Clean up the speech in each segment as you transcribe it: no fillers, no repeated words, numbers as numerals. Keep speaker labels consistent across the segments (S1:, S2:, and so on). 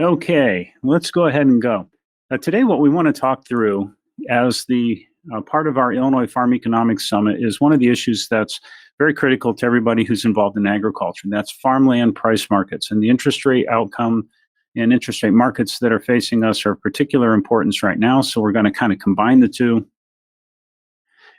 S1: Okay, let's go ahead and go. Today, what we want to talk through as the part of our Illinois Farm Economics Summit is one of the issues that's very critical to everybody who's involved in agriculture, and that's farmland price markets. And the interest rate outcome and interest rate markets that are facing us are of particular importance right now. So we're going to kind of combine the two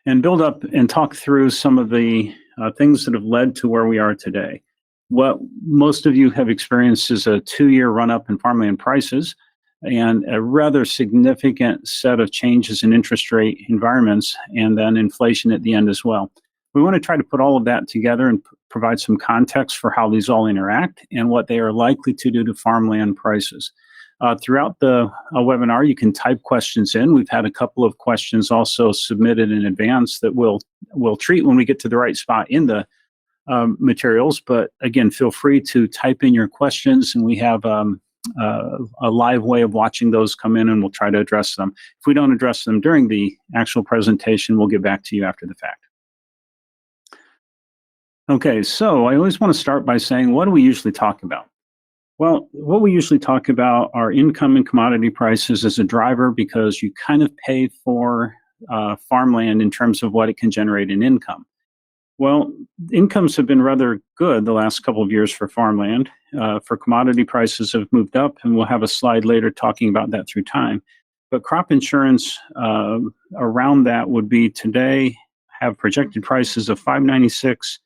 S1: and build up and talk through some of the things that have led to where we are today. What most of you have experienced is a 2-year run up in farmland prices and a rather significant set of changes in interest rate environments, and then inflation at the end as well. We want to try to put all of that together and provide some context for how these all interact and what they are likely to do to farmland prices. Throughout the webinar, you can type questions in. We've had a couple of questions also submitted in advance that we'll treat when we get to the right spot in the materials. But again, feel free to type in your questions, and we have a live way of watching those come in, and we'll try to address them. If we don't address them during the actual presentation, we'll get back to you after the fact. Okay, so I always want to start by saying, what do we usually talk about? Well, what we usually talk about are income and commodity prices as a driver, because you kind of pay for farmland in terms of what it can generate in income. Well, incomes have been rather good the last couple of years for farmland. For commodity prices have moved up, and we'll have a slide later talking about that through time. But crop insurance around that would be today have projected prices of $596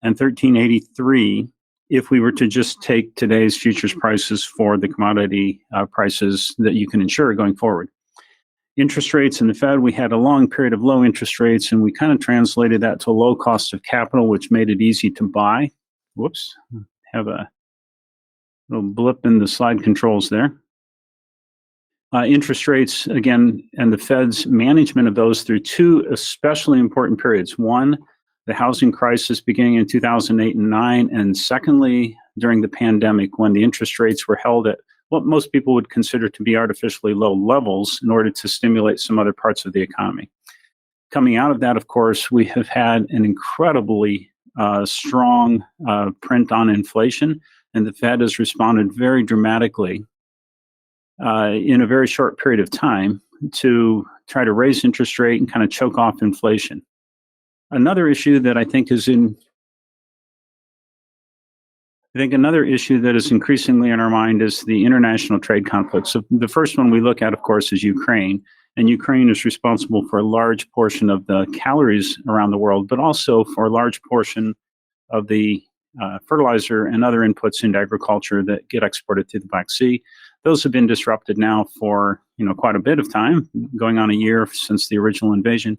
S1: and $13.83 if we were to just take today's futures prices for the commodity prices that you can insure going forward. Interest rates in the Fed, we had a long period of low interest rates, and we kind of translated that to a low cost of capital, which made it easy to buy. Whoops, have a little blip in the slide controls there. Interest rates, again, and the Fed's management of those through two especially important periods. One, the housing crisis beginning in 2008 and 9, and secondly, during the pandemic, when the interest rates were held at what most people would consider to be artificially low levels in order to stimulate some other parts of the economy. Coming out of that, of course, we have had an incredibly strong print on inflation, and the Fed has responded very dramatically in a very short period of time to try to raise interest rate and kind of choke off inflation. Another issue that I think is another issue that is increasingly in our mind is the international trade conflicts. So the first one we look at, of course, is Ukraine. And Ukraine is responsible for a large portion of the calories around the world, but also for a large portion of the fertilizer and other inputs into agriculture that get exported through the Black Sea. Those have been disrupted now for quite a bit of time, going on a year since the original invasion.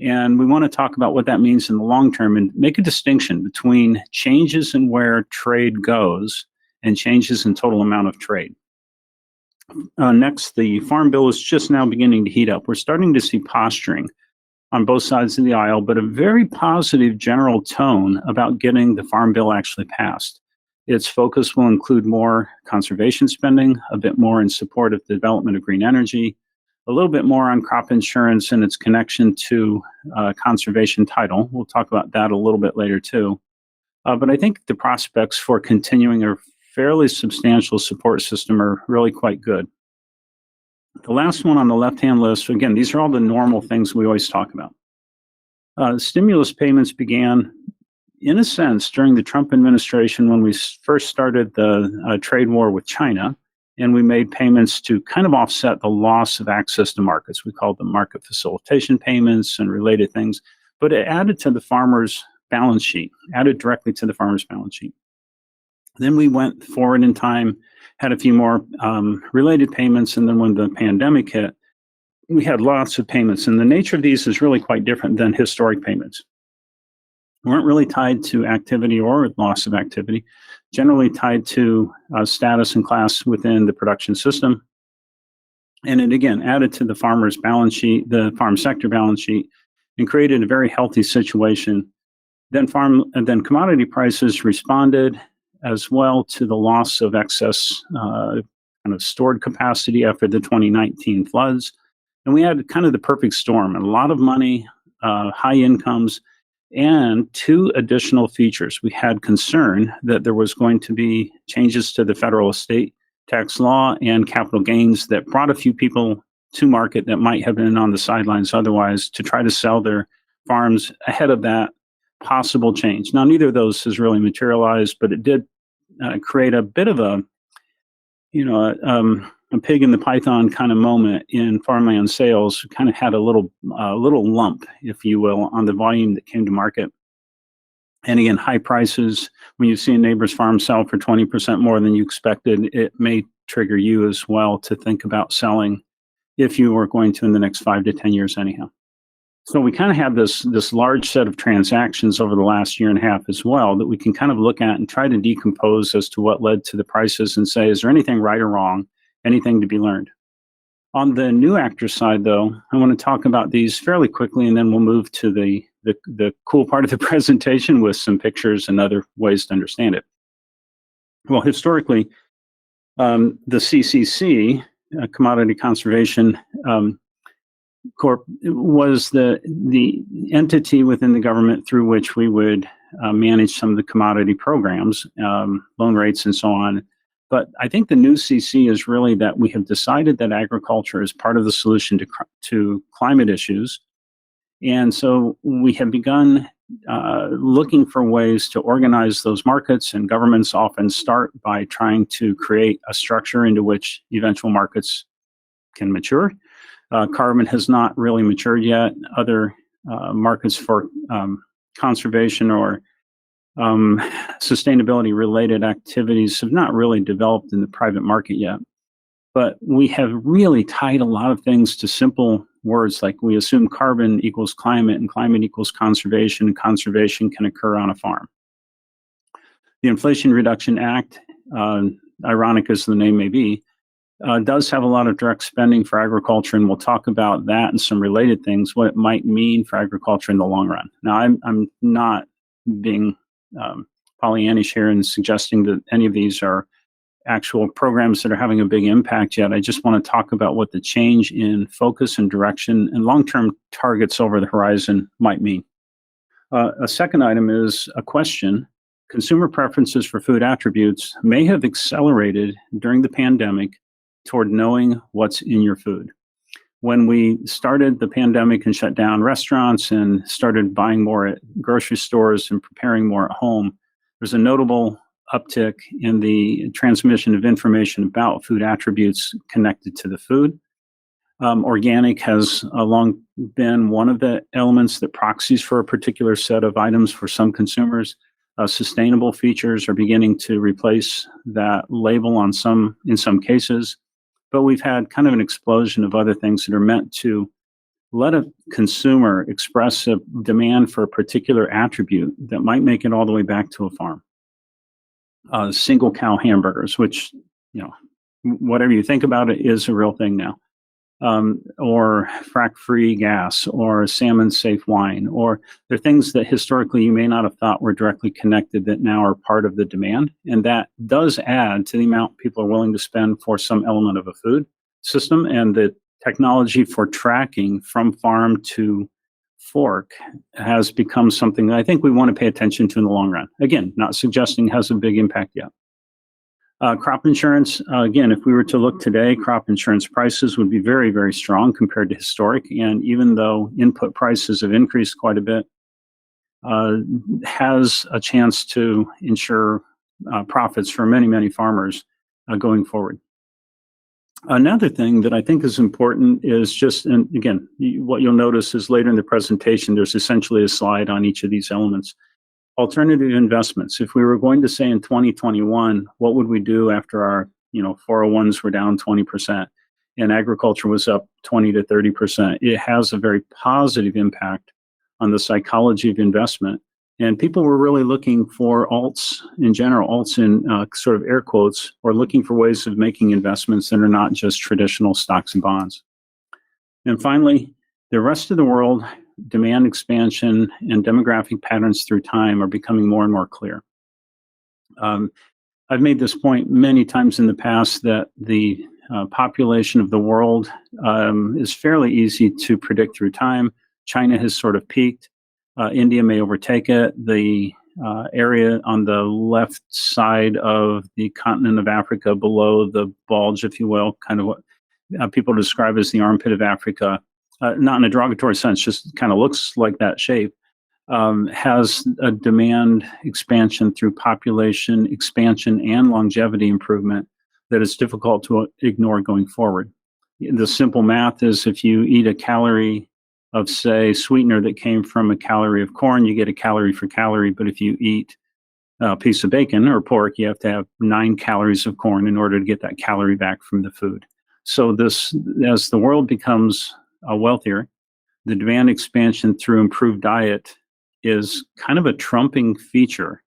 S1: And we want to talk about what that means in the long term and make a distinction between changes in where trade goes and changes in total amount of trade. Next, the Farm Bill is just now beginning to heat up. We're starting to see posturing on both sides of the aisle, but a very positive general tone about getting the Farm Bill actually passed. Its focus will include more conservation spending, a bit more in support of the development of green energy, a little bit more on crop insurance and its connection to conservation title. We'll talk about that a little bit later too. But I think the prospects for continuing a fairly substantial support system are really quite good. The last one on the left-hand list, again, these are all the normal things we always talk about. Stimulus payments began, in a sense, during the Trump administration when we first started the trade war with China. And we made payments to kind of offset the loss of access to markets. We called them market facilitation payments and related things, but it added to the farmer's balance sheet, added directly to the farmer's balance sheet. Then we went forward in time, had a few more related payments, and then when the pandemic hit, we had lots of payments. And the nature of these is really quite different than historic payments. We weren't really tied to activity or loss of activity, generally tied to status and class within the production system. And it again added to the farmer's balance sheet, the farm sector balance sheet, and created a very healthy situation. Then commodity prices responded as well to the loss of excess kind of stored capacity after the 2019 floods. And we had kind of the perfect storm, a lot of money, high incomes, and two additional features. We had concern that there was going to be changes to the federal estate tax law and capital gains that brought a few people to market that might have been on the sidelines otherwise to try to sell their farms ahead of that possible change. Now, neither of those has really materialized, but it did create a bit of a, a pig in the python kind of moment in farmland sales. Kind of had a little lump, if you will, on the volume that came to market. And again, high prices, when you see a neighbor's farm sell for 20% more than you expected, it may trigger you as well to think about selling if you were going to in the next 5 to 10 years anyhow. So we kind of have this large set of transactions over the last year and a half as well that we can kind of look at and try to decompose as to what led to the prices and say, is there anything right or wrong, anything to be learned? On the new actor side, though, I want to talk about these fairly quickly, and then we'll move to the cool part of the presentation with some pictures and other ways to understand it. Well, historically, the CCC, Commodity Conservation Corp, was the entity within the government through which we would manage some of the commodity programs, loan rates, and so on. But I think the new CC is really that we have decided that agriculture is part of the solution to climate issues. And so we have begun looking for ways to organize those markets, and governments often start by trying to create a structure into which eventual markets can mature. Carbon has not really matured yet. Other markets for conservation or sustainability related activities have not really developed in the private market yet. But we have really tied a lot of things to simple words, like we assume carbon equals climate and climate equals conservation, and conservation can occur on a farm. The Inflation Reduction Act, ironic as the name may be, does have a lot of direct spending for agriculture, and we'll talk about that and some related things, what it might mean for agriculture in the long run. Now, I'm not being Pollyannish here and suggesting that any of these are actual programs that are having a big impact yet. I just want to talk about what the change in focus and direction and long-term targets over the horizon might mean. A second item is a question. Consumer preferences for food attributes may have accelerated during the pandemic toward knowing what's in your food. When we started the pandemic and shut down restaurants and started buying more at grocery stores and preparing more at home, there's a notable uptick in the transmission of information about food attributes connected to the food. Organic has long been one of the elements that proxies for a particular set of items for some consumers. Sustainable features are beginning to replace that label in some cases. But we've had kind of an explosion of other things that are meant to let a consumer express a demand for a particular attribute that might make it all the way back to a farm. Single cow hamburgers, which, whatever you think about it, is a real thing now. Or frack-free gas, or salmon-safe wine, or there are things that historically you may not have thought were directly connected that now are part of the demand. And that does add to the amount people are willing to spend for some element of a food system. And the technology for tracking from farm to fork has become something that I think we want to pay attention to in the long run. Again, not suggesting it has a big impact yet. Crop insurance, again, if we were to look today, crop insurance prices would be very, very strong compared to historic. And even though input prices have increased quite a bit, has a chance to ensure profits for many, many farmers going forward. Another thing that I think is important is just, and again, what you'll notice is later in the presentation, there's essentially a slide on each of these elements. Alternative investments. If we were going to say in 2021, what would we do after our 401s were down 20% and agriculture was up 20 to 30%? It has a very positive impact on the psychology of investment. And people were really looking for alts in general, alts in sort of air quotes, or looking for ways of making investments that are not just traditional stocks and bonds. And finally, the rest of the world, demand expansion and demographic patterns through time are becoming more and more clear. I've made this point many times in the past that the population of the world is fairly easy to predict through time. China has sort of peaked. India may overtake it. The area on the left side of the continent of Africa, below the bulge, if you will, kind of what people describe as the armpit of Africa, not in a derogatory sense, just kind of looks like that shape, has a demand expansion through population expansion and longevity improvement that is difficult to ignore going forward. The simple math is if you eat a calorie of, say, sweetener that came from a calorie of corn, you get a calorie for calorie. But if you eat a piece of bacon or pork, you have to have 9 calories of corn in order to get that calorie back from the food. So this, as the world becomes wealthier, the demand expansion through improved diet is kind of a trumping feature.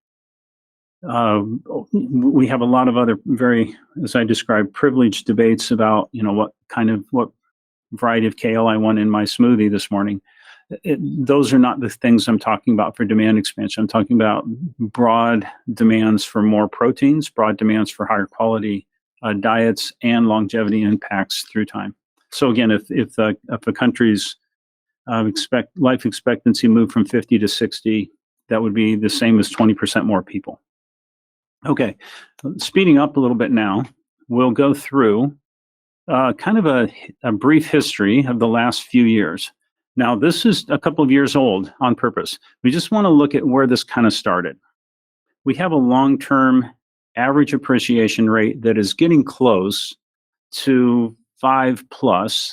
S1: We have a lot of other very, as I described, privileged debates about, what variety of kale I want in my smoothie this morning. Those are not the things I'm talking about for demand expansion. I'm talking about broad demands for more proteins, broad demands for higher quality diets, and longevity impacts through time. So again, if a country's life expectancy moved from 50 to 60, that would be the same as 20% more people. Okay, speeding up a little bit now, we'll go through kind of a brief history of the last few years. Now, this is a couple of years old on purpose. We just want to look at where this kind of started. We have a long-term average appreciation rate that is getting close to 5+.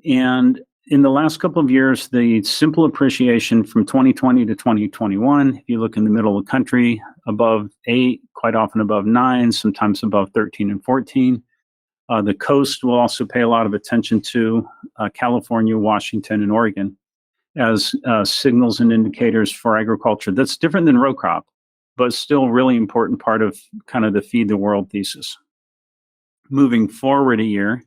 S1: And in the last couple of years, the simple appreciation from 2020 to 2021, if you look in the middle of the country, above 8, quite often above 9, sometimes above 13 and 14. The coast will also pay a lot of attention to California, Washington, and Oregon as signals and indicators for agriculture. That's different than row crop, but still a really important part of kind of the feed the world thesis. Moving forward a year,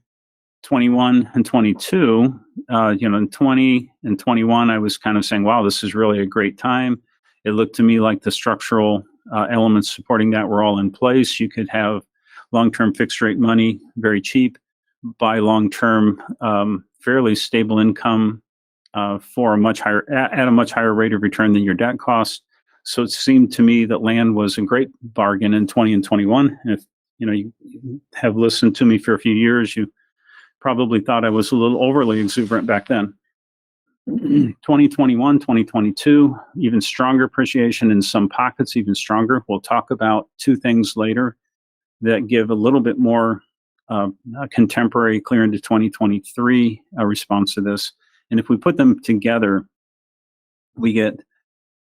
S1: 21 and 22, in 20 and 21, I was kind of saying, wow, this is really a great time. It looked to me like the structural elements supporting that were all in place. You could have long-term fixed rate money, very cheap, buy long-term, fairly stable income for at a much higher rate of return than your debt cost. So it seemed to me that land was a great bargain in 20 and 21. If you have listened to me for a few years, you probably thought I was a little overly exuberant back then. 2021, 2022, even stronger appreciation in some pockets, even stronger. We'll talk about two things later that give a little bit more contemporary, clear into 2023 response to this. And if we put them together, we get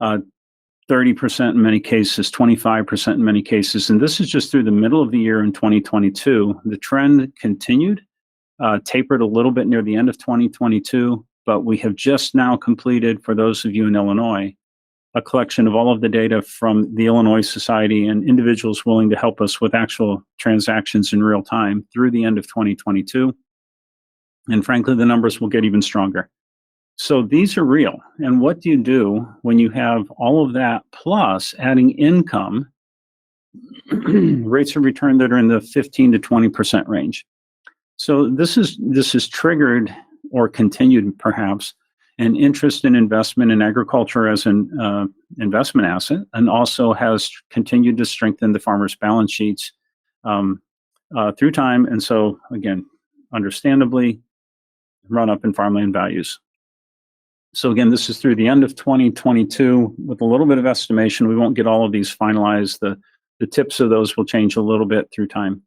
S1: 30% in many cases, 25% in many cases. And this is just through the middle of the year in 2022. The trend continued, tapered a little bit near the end of 2022, but we have just now completed, for those of you in Illinois, a collection of all of the data from the Illinois Society and individuals willing to help us with actual transactions in real time through the end of 2022. And frankly, the numbers will get even stronger. So these are real. And what do you do when you have all of that plus adding income, rates of return that are in the 15 to 20% range? So this is triggered or continued perhaps an interest in investment in agriculture as an investment asset, and also has continued to strengthen the farmers' balance sheets through time. And so again, understandably, run up in farmland values. So again, this is through the end of 2022 with a little bit of estimation. We won't get all of these finalized. The tips of those will change a little bit through time.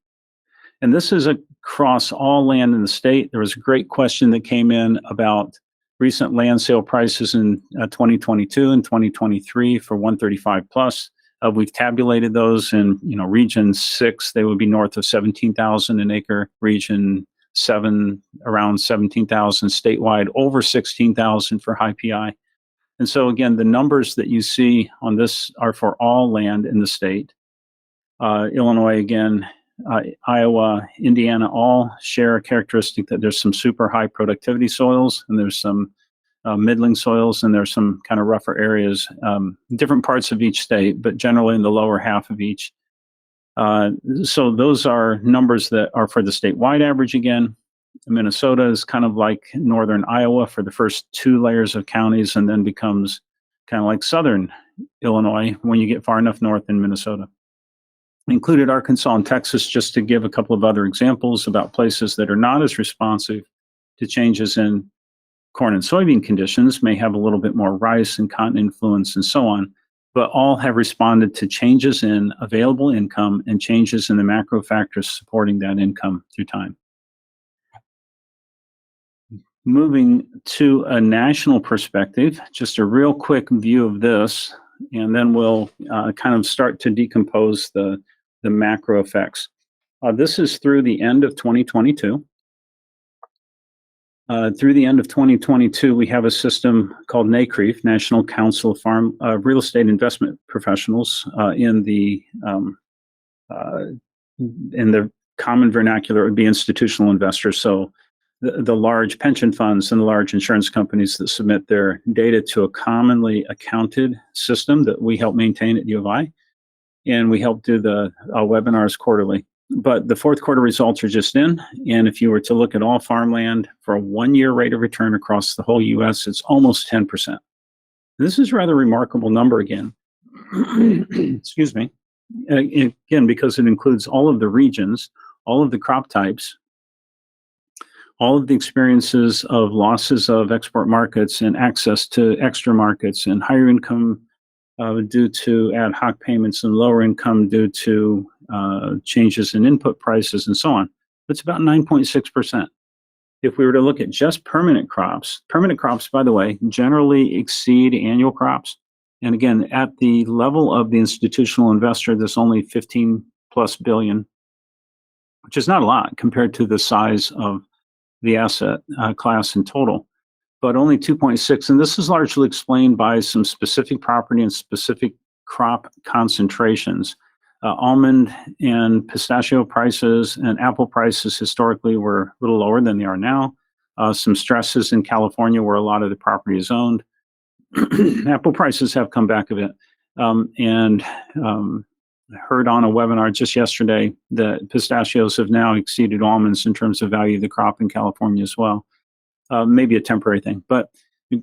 S1: And this is across all land in the state. There was a great question that came in about recent land sale prices in 2022 and 2023 for 135 plus. We've tabulated those in region 6. They would be north of 17,000 an acre. Region 7 around 17,000 statewide, over 16,000 for high PI. And so again, the numbers that you see on this are for all land in the state. Illinois again, Iowa, Indiana, all share a characteristic that there's some super high productivity soils, and there's some middling soils, and there's some kind of rougher areas, different parts of each state, but generally in the lower half of each. So those are numbers that are for the statewide average again. Minnesota is kind of like northern Iowa for the first 2 layers of counties, and then becomes kind of like southern Illinois when you get far enough north in Minnesota. Included Arkansas and Texas just to give a couple of other examples about places that are not as responsive to changes in corn and soybean conditions, may have a little bit more rice and cotton influence and so on, but all have responded to changes in available income and changes in the macro factors supporting that income through time. Moving to a national perspective, just a real quick view of this, and then we'll kind of start to decompose the macro effects. This is through the end of 2022. Through the end of 2022, we have a system called NACREF, National Council of Farm Real Estate Investment Professionals, in the common vernacular, it would be institutional investors. So the large pension funds and the large insurance companies that submit their data to a commonly accounted system that we help maintain at U of I, and we help do the webinars quarterly. But the fourth quarter results are just in, and if you were to look at all farmland for a 1-year rate of return across the whole U.S., it's almost 10%. This is a rather remarkable number again. Excuse me. Again, because it includes all of the regions, all of the crop types, all of the experiences of losses of export markets and access to extra markets and higher income due to ad hoc payments and lower income due to changes in input prices and so on. It's about 9.6%. If we were to look at just permanent crops, by the way, generally exceed annual crops. And again, at the level of the institutional investor, there's only 15 plus billion, which is not a lot compared to the size of the asset class in total, but only 2.6. And this is largely explained by some specific property and specific crop concentrations. Almond and pistachio prices and apple prices historically were a little lower than they are now. Some stresses in California where a lot of the property is owned. Apple prices have come back a bit. Heard on a webinar just yesterday that pistachios have now exceeded almonds in terms of value of the crop in California as well. Maybe a temporary thing, but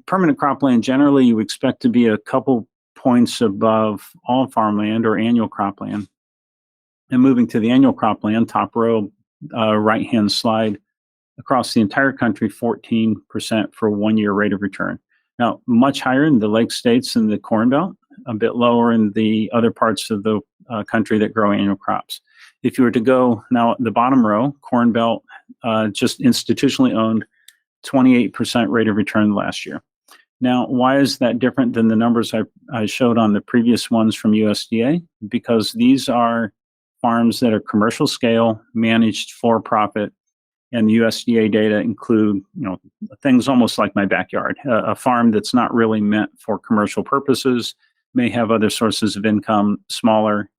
S1: permanent cropland generally you expect to be a couple points above all farmland or annual cropland. And moving to the annual cropland, top row, right-hand slide, across the entire country, 14% for 1-year rate of return. Now, much higher in the lake states and the Corn Belt, a bit lower in the other parts of the country that grow annual crops. If you were to go now at the bottom row, Corn Belt, just institutionally owned, 28% rate of return last year. Now, why is that different than the numbers I showed on the previous ones from USDA? Because these are farms that are commercial scale, managed for profit, and the USDA data include, things almost like my backyard. A farm that's not really meant for commercial purposes may have other sources of income, smaller,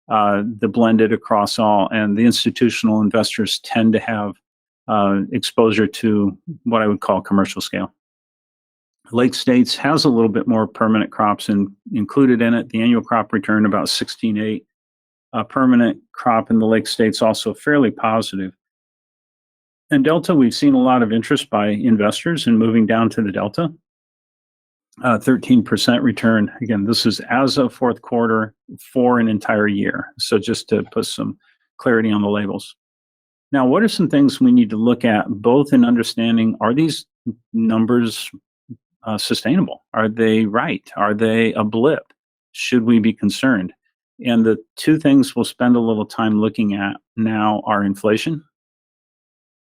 S1: the blended across all, and the institutional investors tend to have exposure to what I would call commercial scale. Lake States has a little bit more permanent crops included in it. The annual crop return about 16.8. Permanent crop in the Lake States also fairly positive. In Delta, we've seen a lot of interest by investors in moving down to the Delta. 13% return. Again, this is as of fourth quarter for an entire year. So just to put some clarity on the labels. Now, what are some things we need to look at both in understanding, are these numbers sustainable? Are they right? Are they a blip? Should we be concerned? And the two things we'll spend a little time looking at now are inflation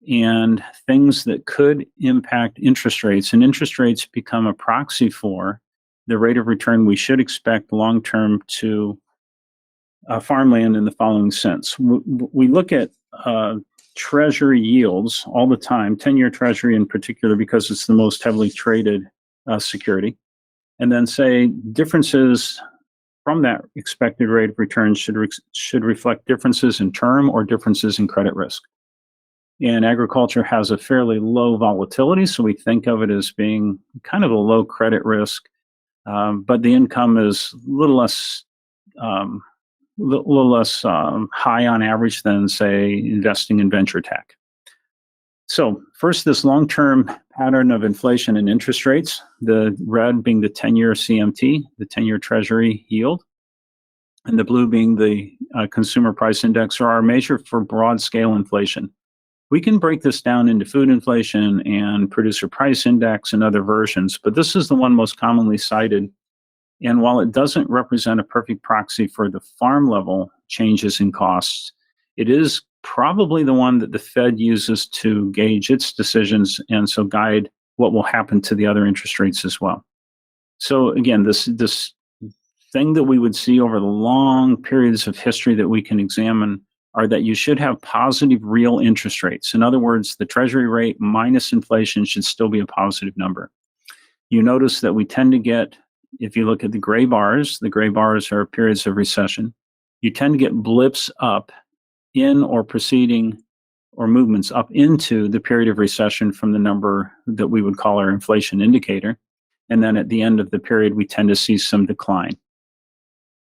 S1: and things that could impact interest rates. And interest rates become a proxy for the rate of return we should expect long-term to farmland in the following sense. We look at treasury yields all the time, 10-year treasury in particular, because it's the most heavily traded security, and then say differences from that expected rate of return should reflect differences in term or differences in credit risk. And agriculture has a fairly low volatility, so we think of it as being kind of a low credit risk, but the income is a little less high on average than, say, investing in venture tech. So first, this long-term pattern of inflation and interest rates, the red being the 10-year CMT, the 10-year Treasury yield, and the blue being the consumer price index, or our measure for broad scale inflation. We can break this down into food inflation and producer price index and other versions, but this is the one most commonly cited. And while it doesn't represent a perfect proxy for the farm level changes in costs, it is probably the one that the Fed uses to gauge its decisions and so guide what will happen to the other interest rates as well. So again, this thing that we would see over the long periods of history that we can examine are that you should have positive real interest rates. In other words, the Treasury rate minus inflation should still be a positive number. You notice that we tend to get, if you look at the gray bars are periods of recession. You tend to get blips up in or preceding or movements up into the period of recession from the number that we would call our inflation indicator. And then at the end of the period, we tend to see some decline.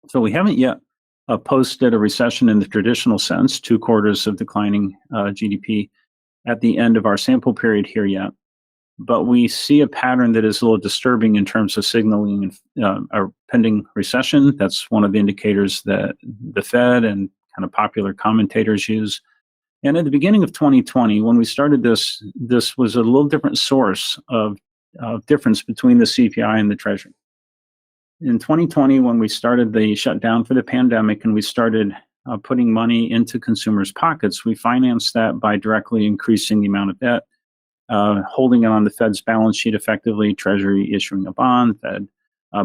S1: So we haven't yet posted a recession in the traditional sense, 2 quarters of declining GDP at the end of our sample period here yet. But we see a pattern that is a little disturbing in terms of signaling a pending recession. That's one of the indicators that the Fed and kind of popular commentators use. And at the beginning of 2020, when we started this was a little different source of difference between the CPI and the Treasury. In 2020, when we started the shutdown for the pandemic and we started putting money into consumers' pockets, we financed that by directly increasing the amount of debt, holding it on the Fed's balance sheet effectively, Treasury issuing a bond, Fed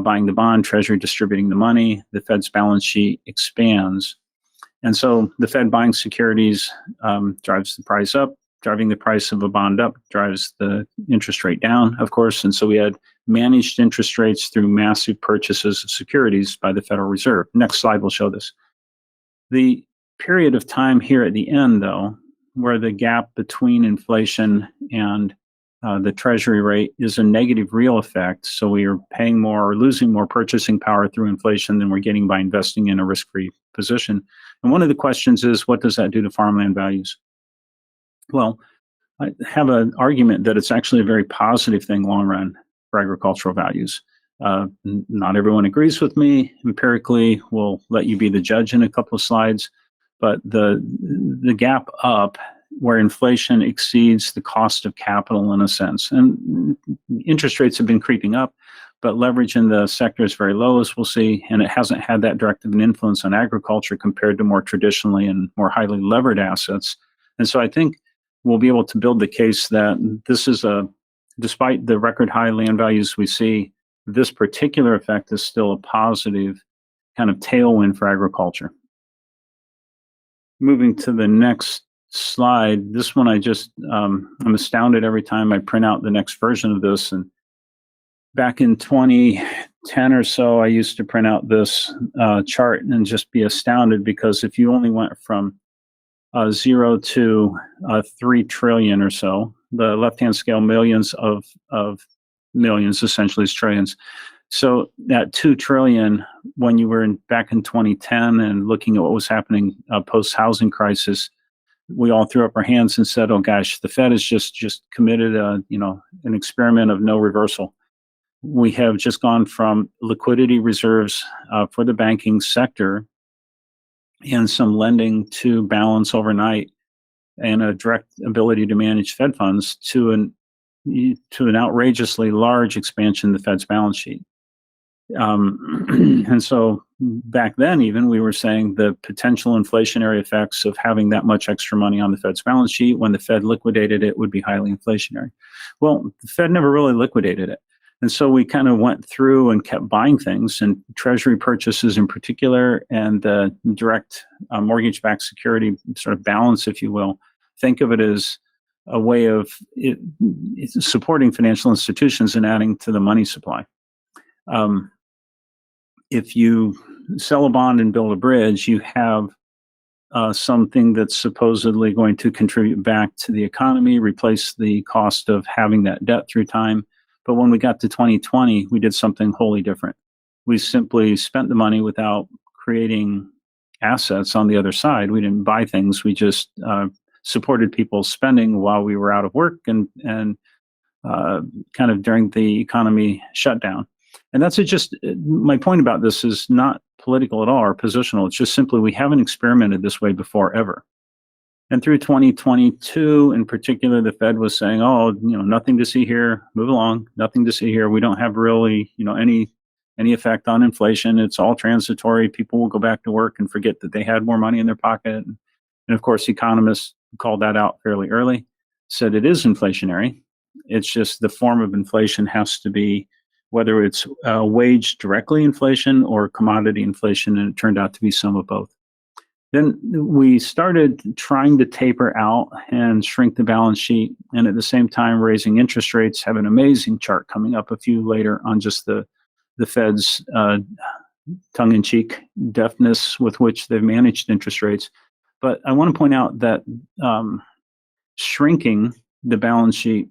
S1: buying the bond, Treasury distributing the money, the Fed's balance sheet expands. And so the Fed buying securities drives the price up, driving the price of a bond up, drives the interest rate down, of course. And so we had managed interest rates through massive purchases of securities by the Federal Reserve. Next slide will show this. The period of time here at the end, though, where the gap between inflation and the Treasury rate is a negative real effect. So we are paying more or losing more purchasing power through inflation than we're getting by investing in a risk-free position. And one of the questions is, what does that do to farmland values? Well, I have an argument that it's actually a very positive thing long run for agricultural values. Not everyone agrees with me. Empirically, we'll let you be the judge in a couple of slides. But the gap up where inflation exceeds the cost of capital in a sense. And interest rates have been creeping up, but leverage in the sector is very low, as we'll see, and it hasn't had that direct of an influence on agriculture compared to more traditionally and more highly levered assets. And so I think we'll be able to build the case that this is despite the record high land values we see, this particular effect is still a positive kind of tailwind for agriculture. Moving to the next slide, this one I'm astounded every time I print out the next version of this. And back in 2010 or so, I used to print out this chart and just be astounded, because if you only went from 0 to 3 trillion or so, the left-hand scale millions of millions essentially is trillions. So at 2 trillion, when you were back in 2010 and looking at what was happening post-housing crisis, we all threw up our hands and said, "Oh gosh, the Fed has just committed an experiment of no reversal." We have just gone from liquidity reserves for the banking sector and some lending to balance overnight and a direct ability to manage Fed funds to an outrageously large expansion of the Fed's balance sheet. And so back then, even, we were saying the potential inflationary effects of having that much extra money on the Fed's balance sheet when the Fed liquidated it would be highly inflationary. Well, the Fed never really liquidated it. And so we kind of went through and kept buying things, and Treasury purchases in particular, and the direct mortgage-backed security sort of balance, if you will. Think of it as a way of supporting financial institutions and adding to the money supply. If you sell a bond and build a bridge, you have something that's supposedly going to contribute back to the economy, replace the cost of having that debt through time. But when we got to 2020, we did something wholly different. We simply spent the money without creating assets on the other side. We didn't buy things. We just supported people's spending while we were out of work and kind of during the economy shutdown. And that's just my point about this is not political at all or positional. It's just simply we haven't experimented this way before ever. And through 2022, in particular, the Fed was saying, "Oh, nothing to see here. Move along. Nothing to see here. We don't have really, any effect on inflation. It's all transitory. People will go back to work and forget that they had more money in their pocket." And of course, economists called that out fairly early, said it is inflationary. It's just the form of inflation has to be whether it's wage directly inflation or commodity inflation, and it turned out to be some of both. Then we started trying to taper out and shrink the balance sheet, and at the same time raising interest rates. Have an amazing chart coming up a few later on just the Fed's tongue-in-cheek deftness with which they've managed interest rates. But I want to point out that shrinking the balance sheet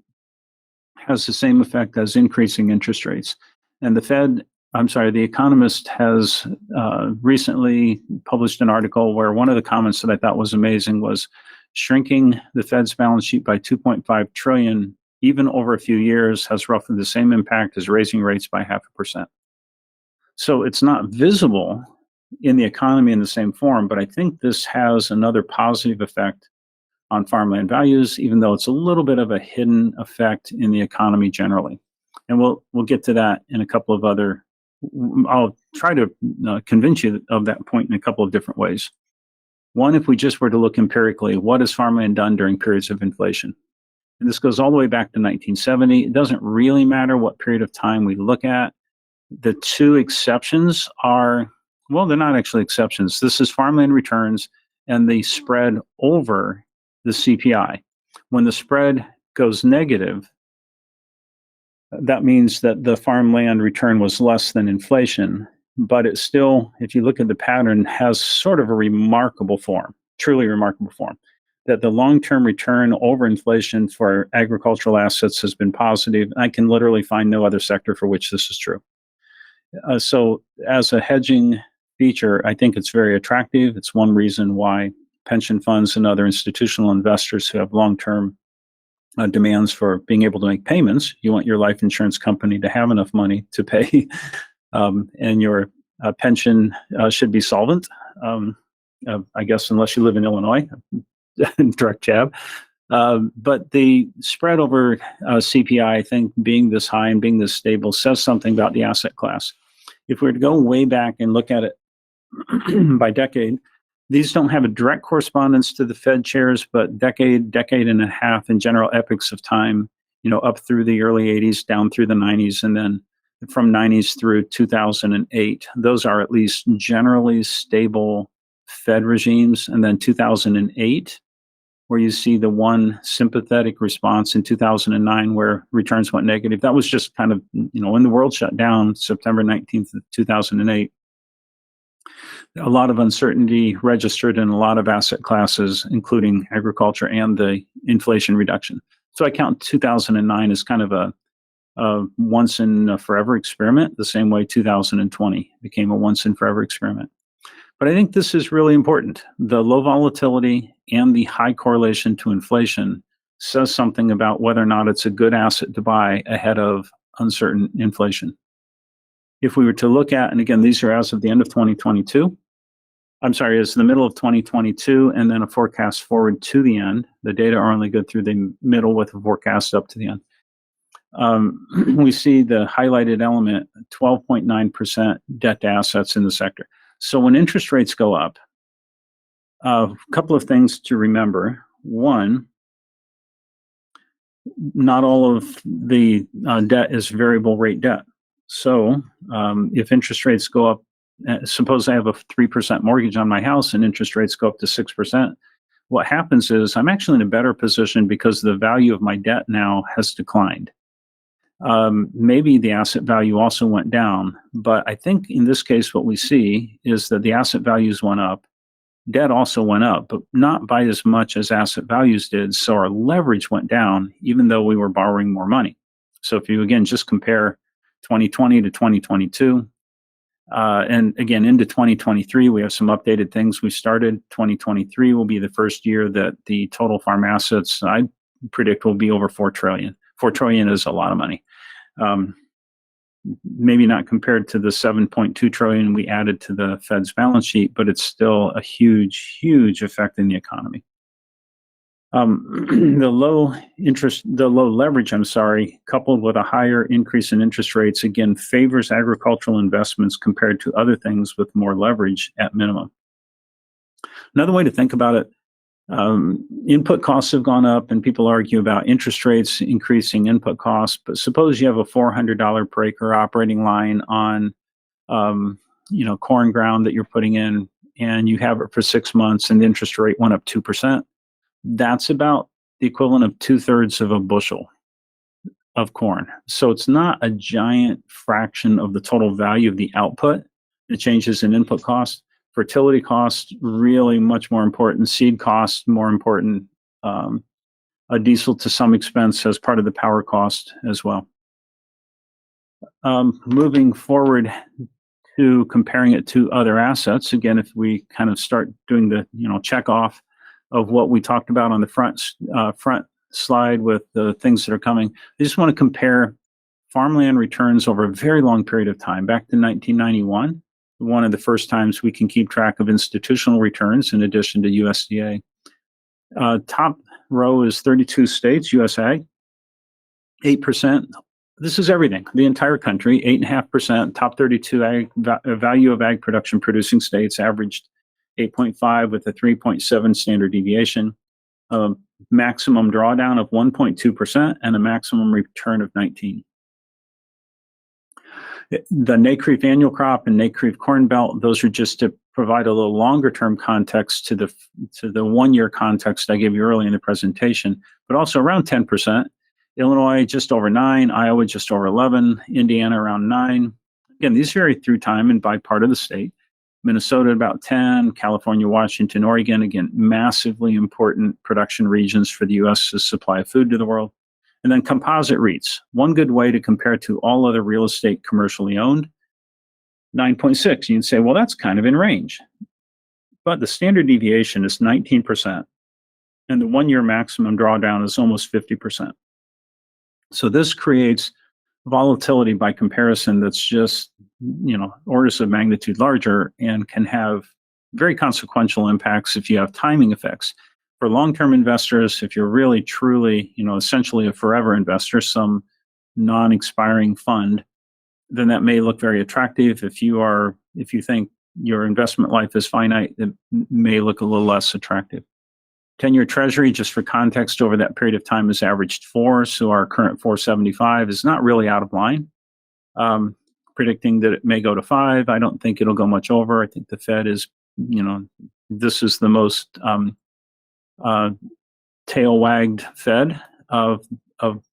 S1: has the same effect as increasing interest rates. And the Economist has recently published an article where one of the comments that I thought was amazing was shrinking the Fed's balance sheet by 2.5 trillion, even over a few years, has roughly the same impact as raising rates by 0.5%. So it's not visible in the economy in the same form, but I think this has another positive effect on farmland values, even though it's a little bit of a hidden effect in the economy generally. And we'll get to that in a couple of other. I'll try to convince you of that point in a couple of different ways. One, if we just were to look empirically, what has farmland done during periods of inflation? And this goes all the way back to 1970. It doesn't really matter what period of time we look at. The two exceptions are, well, they're not actually exceptions. This is farmland returns and the spread over the CPI. When the spread goes negative, that means that the farmland return was less than inflation, but it still, if you look at the pattern, has sort of a remarkable form, truly remarkable form, that the long-term return over inflation for agricultural assets has been positive. I can literally find no other sector for which this is true. So as a hedging feature, I think it's very attractive. It's one reason why pension funds and other institutional investors who have long-term demands for being able to make payments. You want your life insurance company to have enough money to pay, and your pension should be solvent. I guess unless you live in Illinois, direct jab. But the spread over CPI, I think, being this high and being this stable, says something about the asset class. If we were to go way back and look at it by decade, these don't have a direct correspondence to the Fed chairs, but decade and a half in general epochs of time, up through the early 80s, down through the 90s, and then from 90s through 2008. Those are at least generally stable Fed regimes. And then 2008, where you see the one sympathetic response in 2009 where returns went negative. That was just kind of, when the world shut down, September 19th, 2008. A lot of uncertainty registered in a lot of asset classes, including agriculture and the inflation reduction. So I count 2009 as kind of a once and forever experiment, the same way 2020 became a once and forever experiment. But I think this is really important. The low volatility and the high correlation to inflation says something about whether or not it's a good asset to buy ahead of uncertain inflation. If we were to look at, and again, these are as of the end of 2022, it's the middle of 2022, and then a forecast forward to the end. The data are only good through the middle with a forecast up to the end. We see the highlighted element, 12.9% debt to assets in the sector. So when interest rates go up, a couple of things to remember. One, not all of the debt is variable rate debt. So if interest rates go up, suppose I have a 3% mortgage on my house and interest rates go up to 6%, what happens is I'm actually in a better position because the value of my debt now has declined. Maybe the asset value also went down, but I think in this case what we see is that the asset values went up, debt also went up, but not by as much as asset values did, so our leverage went down even though we were borrowing more money. So if you again just compare 2020 to 2022, and again into 2023, we have some updated things we started. 2023 will be the first year that the total farm assets, I predict, will be over 4 trillion. 4 trillion is a lot of money. Maybe not compared to the 7.2 trillion we added to the Fed's balance sheet, but it's still a huge, huge effect in the economy. The low leverage, coupled with a higher increase in interest rates, again, favors agricultural investments compared to other things with more leverage at minimum. Another way to think about it, input costs have gone up, and people argue about interest rates increasing input costs. But suppose you have a $400 per acre operating line on, corn ground that you're putting in, and you have it for 6 months, and the interest rate went up 2%. That's about the equivalent of 2/3 of a bushel of corn. So it's not a giant fraction of the total value of the output. The changes in input costs, fertility costs, really much more important. Seed costs, more important. Diesel to some expense as part of the power cost as well. Moving forward to comparing it to other assets, again, if we kind of start doing the check off of what we talked about on the front slide with the things that are coming, I just want to compare farmland returns over a very long period of time, back to 1991, one of the first times we can keep track of institutional returns in addition to USDA. Top row is 32 states, USA, 8%. This is everything, the entire country, 8.5%. Top 32 value of ag production producing states averaged 8.5 with a 3.7 standard deviation, maximum drawdown of 1.2%, and a maximum return of 19. The NACREEF annual crop and NACREEF corn belt, those are just to provide a little longer term context to the 1 year context I gave you early in the presentation, but also around 10%. Illinois just over 9, Iowa just over 11, Indiana around 9. Again, these vary through time and by part of the state. Minnesota about 10, California, Washington, Oregon, again, massively important production regions for the U.S.'s supply of food to the world. And then composite REITs, one good way to compare to all other real estate commercially owned, 9.6. You can say, well, that's kind of in range. But the standard deviation is 19%, and the 1 year maximum drawdown is almost 50%. So this creates volatility by comparison that's just, orders of magnitude larger and can have very consequential impacts if you have timing effects. For long-term investors, if you're really, truly, essentially a forever investor, some non-expiring fund, then that may look very attractive. If you think your investment life is finite, it may look a little less attractive. 10-year Treasury, just for context, over that period of time has averaged 4, so our current 4.75 is not really out of line. Predicting that it may go to 5. I don't think it'll go much over. I think the Fed is, this is the most tail-wagged Fed of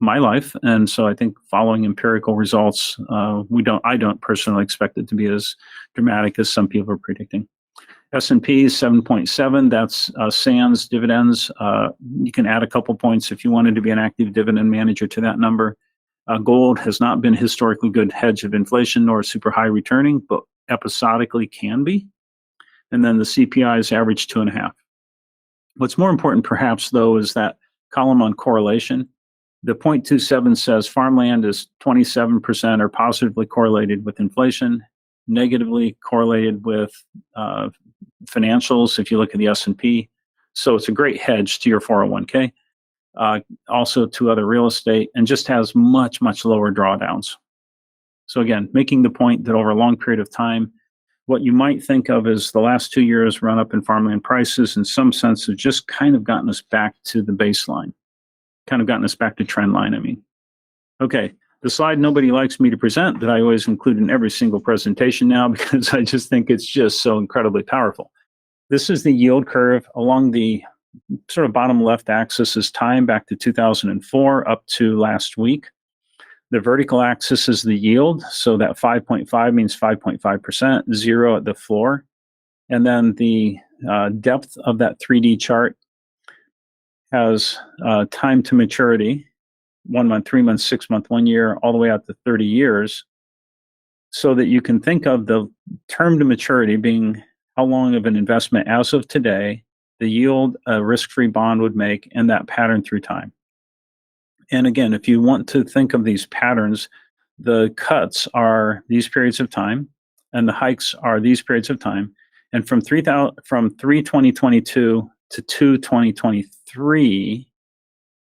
S1: my life, and so I think following empirical results, I don't personally expect it to be as dramatic as some people are predicting. S&P is 7.7. That's sans dividends. You can add a couple points if you wanted to be an active dividend manager to that number. Gold has not been a historically good hedge of inflation nor super high returning, but episodically can be. And then the CPI is average 2.5. What's more important, perhaps, though, is that column on correlation. The 0.27 says farmland is 27% or positively correlated with inflation, negatively correlated with financials if you look at the S&P. So it's a great hedge to your 401k, also to other real estate, and just has much, much lower drawdowns. So again, making the point that over a long period of time, what you might think of as the last 2 years run up in farmland prices, in some sense, have just kind of gotten us back to the baseline, kind of gotten us back to trend line, I mean. Okay, the slide nobody likes me to present that I always include in every single presentation now because I just think it's just so incredibly powerful. This is the yield curve. Along the sort of bottom left axis is time back to 2004 up to last week. The vertical axis is the yield, so that 5.5 means 5.5%, 0 at the floor. And then the depth of that 3D chart has time to maturity, 1 month, 3 months, 6 month, 1 year, all the way out to 30 years, so that you can think of the term to maturity being how long of an investment as of today, the yield a risk-free bond would make, and that pattern through time. And again, if you want to think of these patterns, the cuts are these periods of time, and the hikes are these periods of time. And from 2022 to 2023,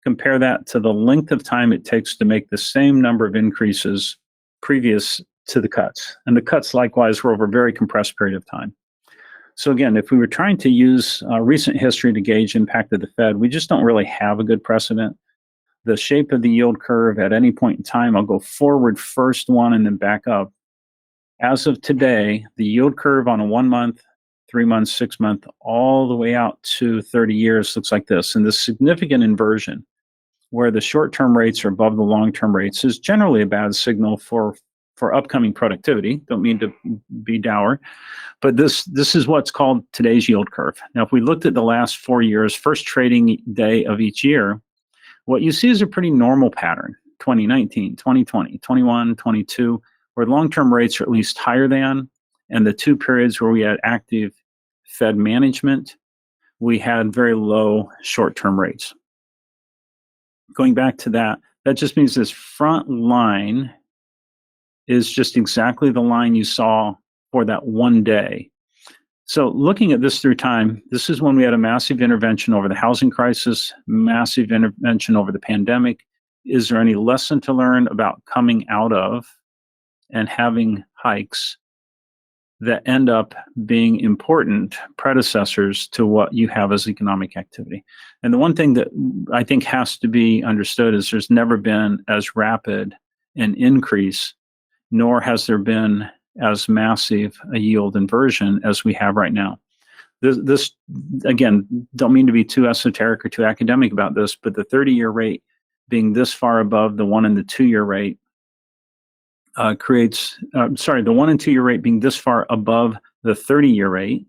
S1: compare that to the length of time it takes to make the same number of increases previous to the cuts. And the cuts likewise were over a very compressed period of time. So again, if we were trying to use recent history to gauge impact of the Fed, we just don't really have a good precedent. The shape of the yield curve at any point in time, I'll go forward first one and then back up. As of today, the yield curve on a 1 month, 3 months, 6 month, all the way out to 30 years looks like this. And this significant inversion where the short-term rates are above the long-term rates is generally a bad signal for upcoming productivity. Don't mean to be dour, but this is what's called today's yield curve. Now, if we looked at the last 4 years, first trading day of each year, what you see is a pretty normal pattern, 2019, 2020, 21, 22, where long-term rates are at least higher than, and the two periods where we had active Fed management, we had very low short-term rates. Going back to that, that just means this front line is just exactly the line you saw for that one day. So looking at this through time, this is when we had a massive intervention over the housing crisis, massive intervention over the pandemic. Is there any lesson to learn about coming out of and having hikes that end up being important predecessors to what you have as economic activity? And the one thing that I think has to be understood is there's never been as rapid an increase, nor has there been as massive a yield inversion as we have right now. This again, don't mean to be too esoteric or too academic about this, but the 30-year rate being this far above the 1 and the 2 year rate the 1 and 2 year rate being this far above the 30-year rate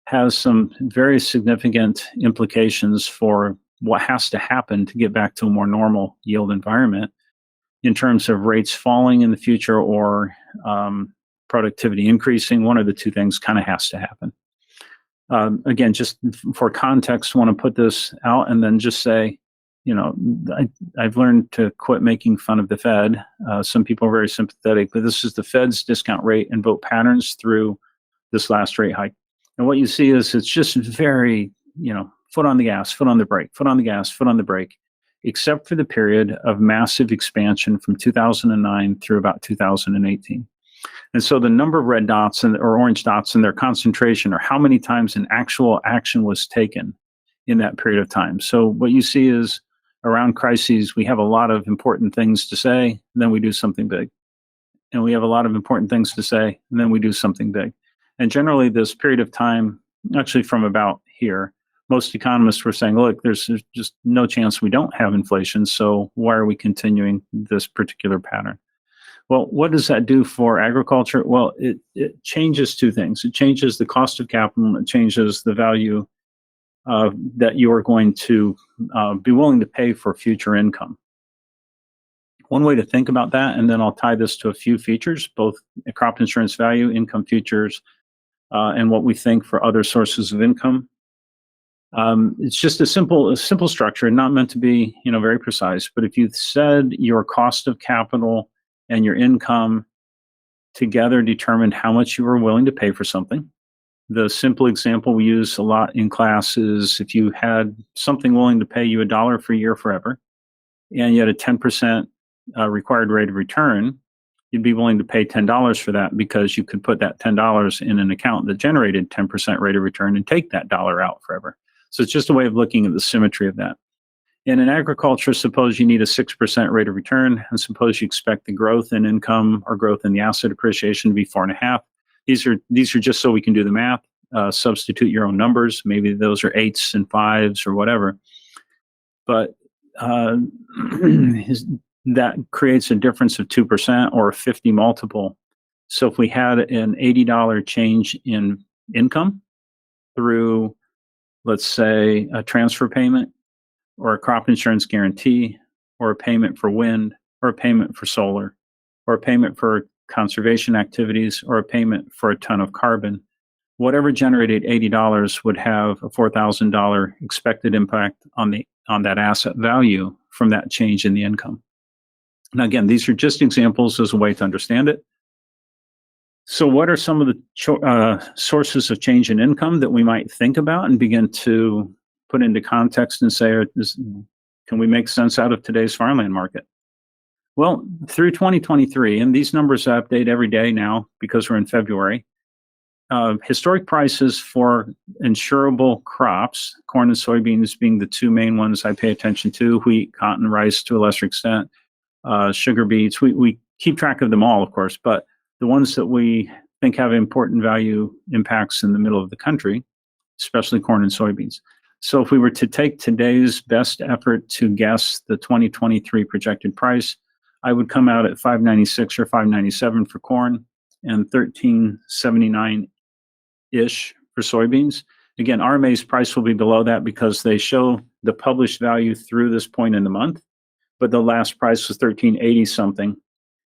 S1: has some very significant implications for what has to happen to get back to a more normal yield environment in terms of rates falling in the future or productivity increasing. One of the two things kind of has to happen. Again, just for context, I want to put this out and then just say, I've learned to quit making fun of the Fed. Some people are very sympathetic, but this is the Fed's discount rate and vote patterns through this last rate hike. And what you see is it's just very, foot on the gas, foot on the brake, foot on the gas, foot on the brake, except for the period of massive expansion from 2009 through about 2018. And so the number of red dots or orange dots and their concentration or how many times an actual action was taken in that period of time. So what you see is around crises, we have a lot of important things to say, and then we do something big. And we have a lot of important things to say, and then we do something big. And generally this period of time, actually from about here, most economists were saying, look, there's just no chance we don't have inflation, so why are we continuing this particular pattern? Well, what does that do for agriculture? Well, it changes two things. It changes the cost of capital, and it changes the value that you are going to be willing to pay for future income. One way to think about that, and then I'll tie this to a few features, both crop insurance value, income futures, and what we think for other sources of income. It's just a simple structure, not meant to be, very precise. But if you said your cost of capital and your income together determined how much you were willing to pay for something. The simple example we use a lot in class is if you had something willing to pay you $1 for a year forever, and you had a 10% required rate of return, you'd be willing to pay $10 for that because you could put that $10 in an account that generated 10% rate of return and take that dollar out forever. So it's just a way of looking at the symmetry of that. And in agriculture, suppose you need a 6% rate of return, and suppose you expect the growth in income or growth in the asset appreciation to be 4.5. These are just so we can do the math. Substitute your own numbers. Maybe those are 8s and 5s or whatever. But that creates a difference of 2% or a 50 multiple. So if we had an $80 change in income through, let's say, a transfer payment or a crop insurance guarantee or a payment for wind or a payment for solar or a payment for conservation activities or a payment for a ton of carbon, whatever generated $80 would have a $4,000 expected impact on that asset value from that change in the income. Now, again, these are just examples as a way to understand it. So what are some of the sources of change in income that we might think about and begin to put into context and say, can we make sense out of today's farmland market? Well, through 2023, and these numbers update every day now because we're in February, historic prices for insurable crops, corn and soybeans being the two main ones I pay attention to, wheat, cotton, rice to a lesser extent, sugar beets. We keep track of them all, of course, but the ones that we think have important value impacts in the middle of the country, especially corn and soybeans. So if we were to take today's best effort to guess the 2023 projected price, I would come out at $5.96 or $5.97 for corn and $13.79-ish for soybeans. Again, RMA's price will be below that because they show the published value through this point in the month, but the last price was $13.80 something.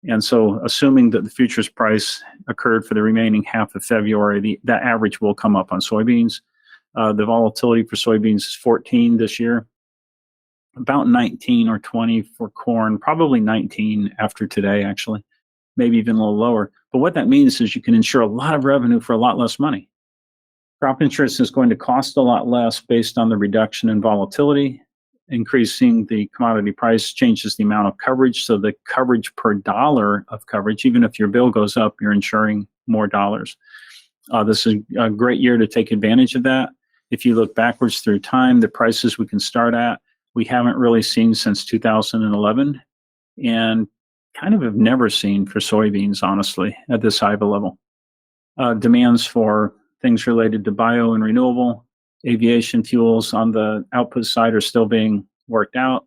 S1: And so assuming that the futures price occurred for the remaining half of February, that average will come up on soybeans. The volatility for soybeans is 14 this year, about 19 or 20 for corn, probably 19 after today, actually, maybe even a little lower. But what that means is you can insure a lot of revenue for a lot less money. Crop insurance is going to cost a lot less based on the reduction in volatility. Increasing the commodity price changes the amount of coverage. So the coverage per dollar of coverage, even if your bill goes up, you're insuring more dollars. This is a great year to take advantage of that. If you look backwards through time, the prices we can start at, we haven't really seen since 2011 and kind of have never seen for soybeans, honestly, at this high of a level. Demands for things related to bio and renewable, aviation fuels on the output side are still being worked out.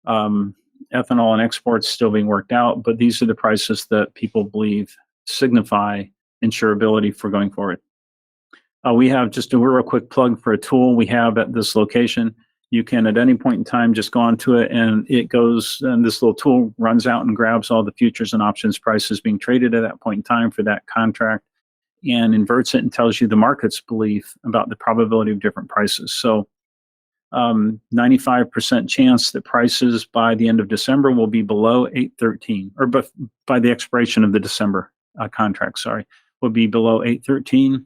S1: Ethanol and exports still being worked out, but these are the prices that people believe signify insurability for going forward. We have just a real quick plug for a tool we have at this location. You can at any point in time just go onto it and it goes, and this little tool runs out and grabs all the futures and options prices being traded at that point in time for that contract and inverts it and tells you the market's belief about the probability of different prices. So 95% chance that prices by the end of December will be below 813, or by the expiration of the December contract, will be below 813.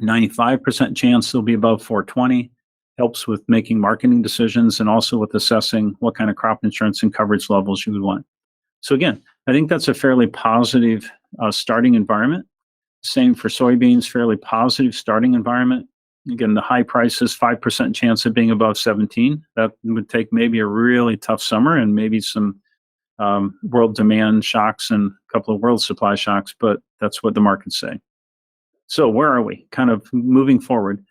S1: 95% chance they'll be above 420. Helps with making marketing decisions and also with assessing what kind of crop insurance and coverage levels you would want. So again, I think that's a fairly positive starting environment. Same for soybeans, fairly positive starting environment. Again, the high prices, 5% chance of being above 17. That would take maybe a really tough summer and maybe some world demand shocks and a couple of world supply shocks, but that's what the markets say. So where are we? Kind of moving forward.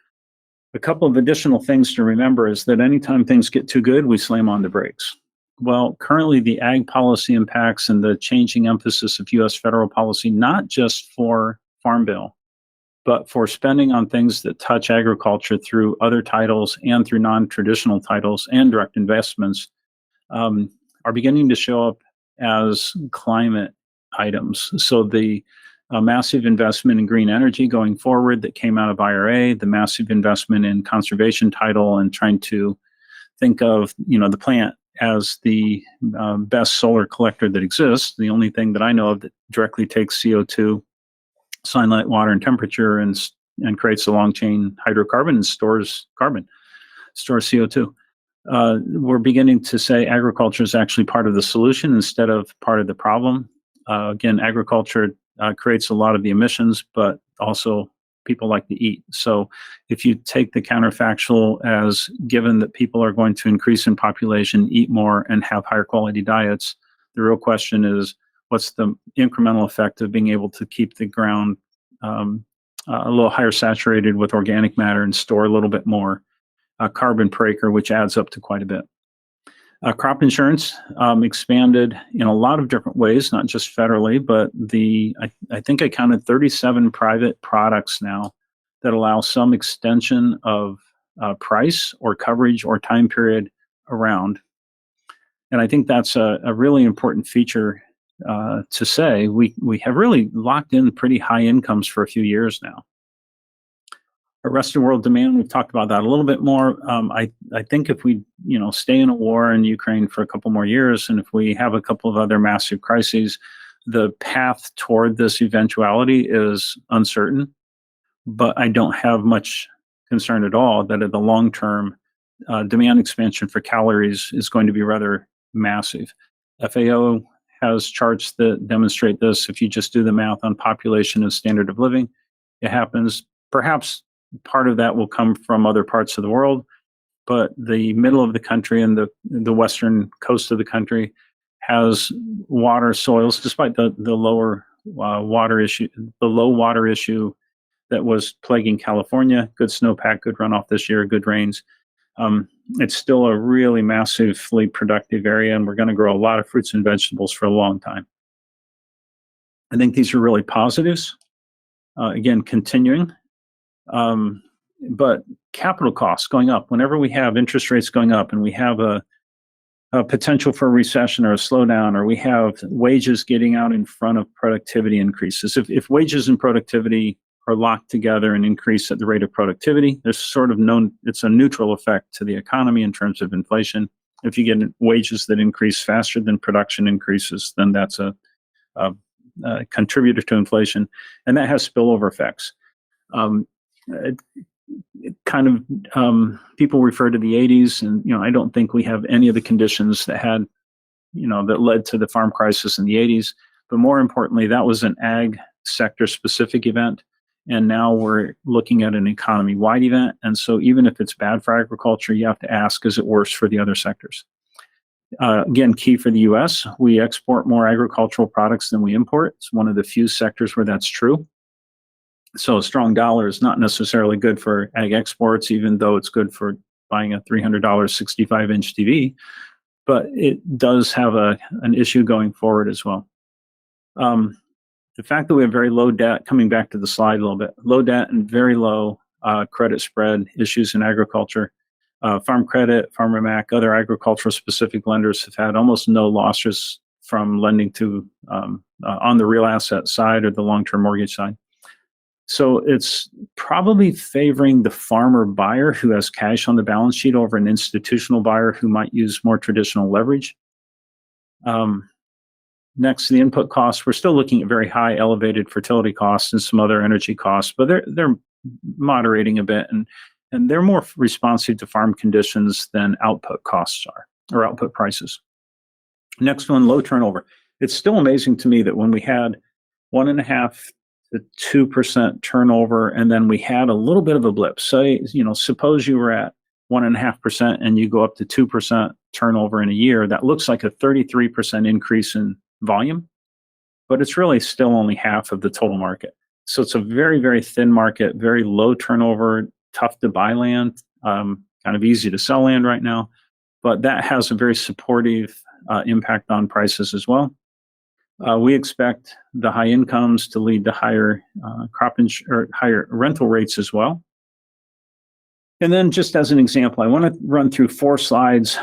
S1: A couple of additional things to remember is that anytime things get too good, we slam on the brakes. Well, currently the ag policy impacts and the changing emphasis of U.S. federal policy, not just for Farm Bill, but for spending on things that touch agriculture through other titles and through non-traditional titles and direct investments, are beginning to show up as climate items. So the massive investment in green energy going forward that came out of IRA, the massive investment in conservation title and trying to think of, the plant as the best solar collector that exists, the only thing that I know of that directly takes CO2, sunlight, water, and temperature and creates a long chain hydrocarbon and stores CO2. We're beginning to say agriculture is actually part of the solution instead of part of the problem. Again, agriculture creates a lot of the emissions, but also people like to eat. So if you take the counterfactual as given that people are going to increase in population, eat more, and have higher quality diets, the real question is, what's the incremental effect of being able to keep the ground a little higher saturated with organic matter and store a little bit more carbon per acre, which adds up to quite a bit. Crop insurance expanded in a lot of different ways, not just federally, but I think I counted 37 private products now that allow some extension of price or coverage or time period around. And I think that's a really important feature to say. We have really locked in pretty high incomes for a few years now. Rest of world demand, we've talked about that a little bit more. I think if we stay in a war in Ukraine for a couple more years, and if we have a couple of other massive crises, the path toward this eventuality is uncertain. But I don't have much concern at all that in the long term, demand expansion for calories is going to be rather massive. FAO has charts that demonstrate this. If you just do the math on population and standard of living, it happens. Perhaps part of that will come from other parts of the world, but the middle of the country and the western coast of the country has water soils, despite the lower water issue, the low water issue that was plaguing California. Good snowpack, good runoff this year, good rains. It's still a really massively productive area, and we're going to grow a lot of fruits and vegetables for a long time. I think these are really positives. Again, continuing. But capital costs going up. Whenever we have interest rates going up and we have a potential for a recession or a slowdown, or we have wages getting out in front of productivity increases. If wages and productivity are locked together and increase at the rate of productivity, there's sort of it's a neutral effect to the economy in terms of inflation. If you get wages that increase faster than production increases, then that's a contributor to inflation, and that has spillover effects. People refer to the 80s, and I don't think we have any of the conditions that had that led to the farm crisis in the 80s. But more importantly, that was an ag sector specific event, and now we're looking at an economy wide event. And so even if it's bad for agriculture, you have to ask, is it worse for the other sectors? Again, key for the U.S., we export more agricultural products than we import. It's one of the few sectors where that's true. So a strong dollar is not necessarily good for ag exports, even though it's good for buying a $300 65-inch TV. But it does have an issue going forward as well. The fact that we have very low debt, coming back to the slide a little bit, low debt and very low credit spread issues in agriculture. Farm Credit, Farmer Mac, other agricultural specific lenders have had almost no losses from lending to on the real asset side or the long-term mortgage side. So it's probably favoring the farmer buyer who has cash on the balance sheet over an institutional buyer who might use more traditional leverage. Next, the input costs. We're still looking at very high elevated fertility costs and some other energy costs, but they're moderating a bit, and they're more responsive to farm conditions than output costs are, or output prices. Next one, low turnover. It's still amazing to me that when we had 1.5 to 2% turnover, and then we had a little bit of a blip. Say, suppose you were at 1.5% and you go up to 2% turnover in a year. That looks like a 33% increase in volume, but it's really still only half of the total market. So it's a very, very thin market, very low turnover, tough to buy land, kind of easy to sell land right now, but that has a very supportive impact on prices as well. We expect the high incomes to lead to higher higher rental rates as well. And then, just as an example, I want to run through 4 slides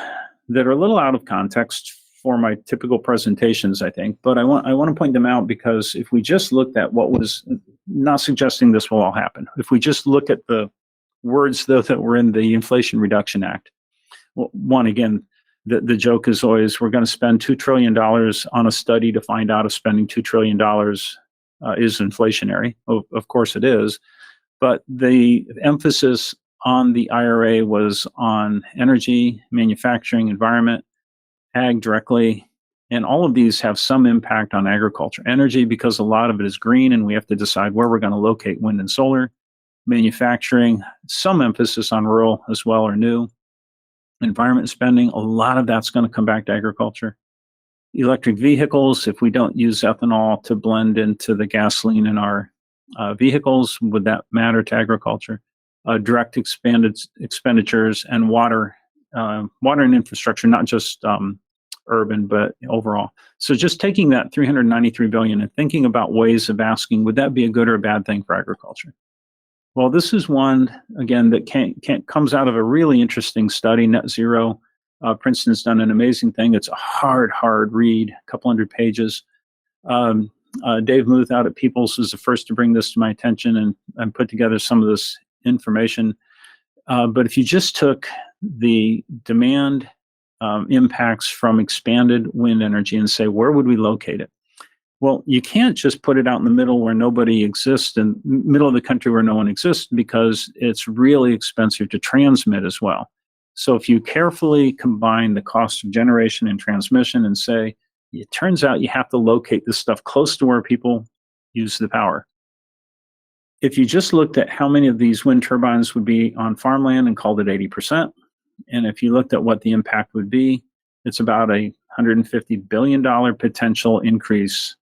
S1: that are a little out of context for my typical presentations, I think, but I want to point them out because if we just looked at what was, not suggesting this will all happen, if we just look at the words though that were in the Inflation Reduction Act, well, one, again, the joke is always we're going to spend $2 trillion on a study to find out if spending $2 trillion is inflationary. Of course it is, but the emphasis on the IRA was on energy, manufacturing, environment, ag directly, and all of these have some impact on agriculture. Energy, because a lot of it is green and we have to decide where we're going to locate wind and solar. Manufacturing, some emphasis on rural as well or new. Environment spending, a lot of that's going to come back to agriculture. Electric vehicles, if we don't use ethanol to blend into the gasoline in our vehicles, would that matter to agriculture? Direct expenditures and water and infrastructure, not just urban, but overall. So just taking that $393 billion and thinking about ways of asking, would that be a good or a bad thing for agriculture? Well, this is one, again, that comes out of a really interesting study, Net Zero. Princeton's done an amazing thing. It's a hard read, a couple hundred pages. Dave Muth out at Peoples was the first to bring this to my attention and put together some of this information. But if you just took the demand impacts from expanded wind energy and say, where would we locate it? Well, you can't just put it out in the middle where nobody exists, in the middle of the country where no one exists, because it's really expensive to transmit as well. So if you carefully combine the cost of generation and transmission and say, it turns out you have to locate this stuff close to where people use the power. If you just looked at how many of these wind turbines would be on farmland and called it 80%, and if you looked at what the impact would be, it's about a $150 billion potential increase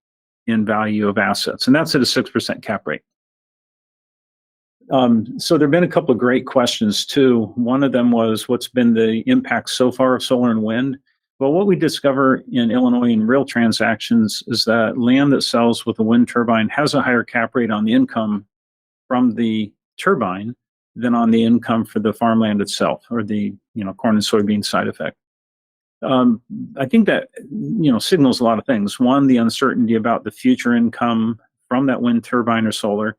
S1: in value of assets. And that's at a 6% cap rate. So there have been a couple of great questions too. One of them was, what's been the impact so far of solar and wind? Well, what we discover in Illinois in real transactions is that land that sells with a wind turbine has a higher cap rate on the income from the turbine than on the income for the farmland itself, or the corn and soybean side effect. I think that signals a lot of things. One, the uncertainty about the future income from that wind turbine or solar.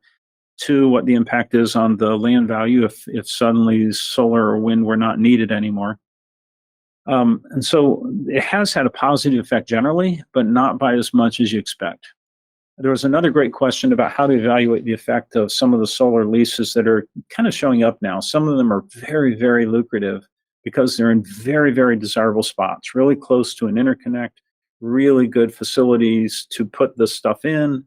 S1: Two, what the impact is on the land value if suddenly solar or wind were not needed anymore. And so it has had a positive effect generally, but not by as much as you expect. There was another great question about how to evaluate the effect of some of the solar leases that are kind of showing up now. Some of them are very, very lucrative because they're in very, very desirable spots, really close to an interconnect, really good facilities to put the stuff in.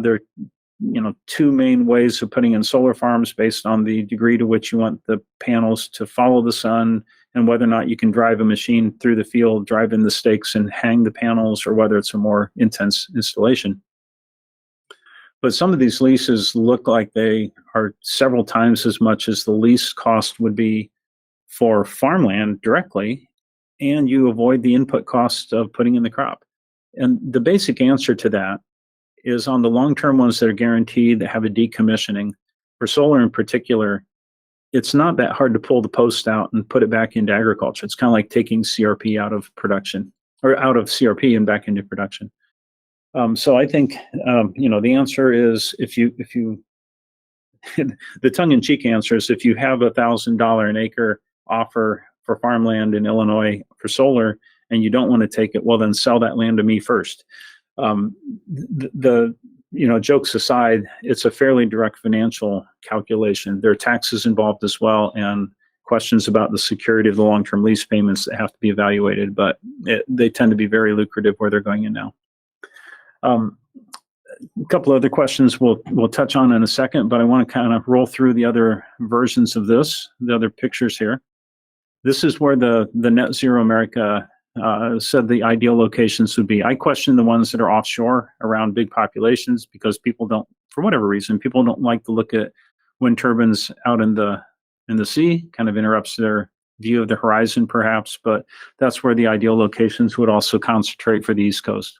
S1: There are two main ways of putting in solar farms based on the degree to which you want the panels to follow the sun, and whether or not you can drive a machine through the field, drive in the stakes and hang the panels, or whether it's a more intense installation. But some of these leases look like they are several times as much as the lease cost would be for farmland directly, and you avoid the input cost of putting in the crop. And the basic answer to that is, on the long-term ones that are guaranteed, that have a decommissioning, for solar in particular, it's not that hard to pull the post out and put it back into agriculture. It's kind of like taking CRP out of production, or out of CRP and back into production. So I think the answer is, if you the tongue-in-cheek answer is, if you have $1,000 an acre offer for farmland in Illinois for solar and you don't want to take it, well, then sell that land to me first. Jokes aside, it's a fairly direct financial calculation. There are taxes involved as well, and questions about the security of the long-term lease payments that have to be evaluated, but they tend to be very lucrative where they're going in now. A couple other questions we'll touch on in a second, but I want to kind of roll through the other versions of this, the other pictures here. This is where the Net Zero America said the ideal locations would be. I question the ones that are offshore around big populations, because people don't, for whatever reason, people don't like to look at wind turbines out in the sea. Kind of interrupts their view of the horizon, perhaps, but that's where the ideal locations would also concentrate for the East Coast.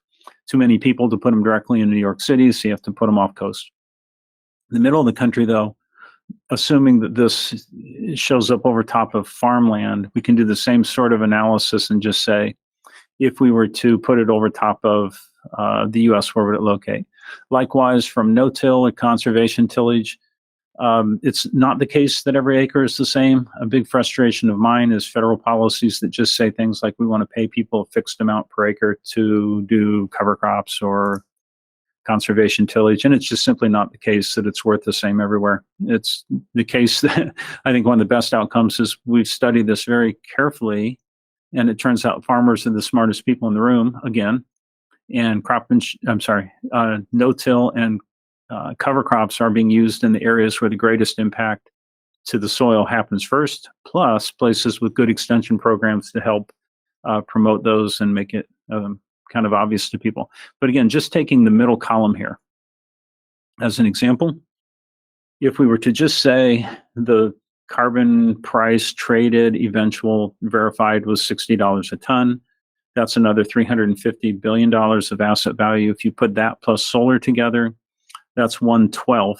S1: Too many people to put them directly in New York City, so you have to put them off coast. In the middle of the country, though, assuming that this shows up over top of farmland, we can do the same sort of analysis and just say, if we were to put it over top of the U.S., where would it locate? Likewise, from no-till or conservation tillage, it's not the case that every acre is the same. A big frustration of mine is federal policies that just say things like, we want to pay people a fixed amount per acre to do cover crops or conservation tillage, and it's just simply not the case that it's worth the same everywhere. It's the case that I think one of the best outcomes is, we've studied this very carefully, and it turns out farmers are the smartest people in the room, again, and no-till and cover crops are being used in the areas where the greatest impact to the soil happens first, plus places with good extension programs to help promote those and make it kind of obvious to people. But again, just taking the middle column here as an example, if we were to just say the carbon price traded, eventual, verified was $60 a ton, that's another $350 billion of asset value. If you put that plus solar together, that's 1/12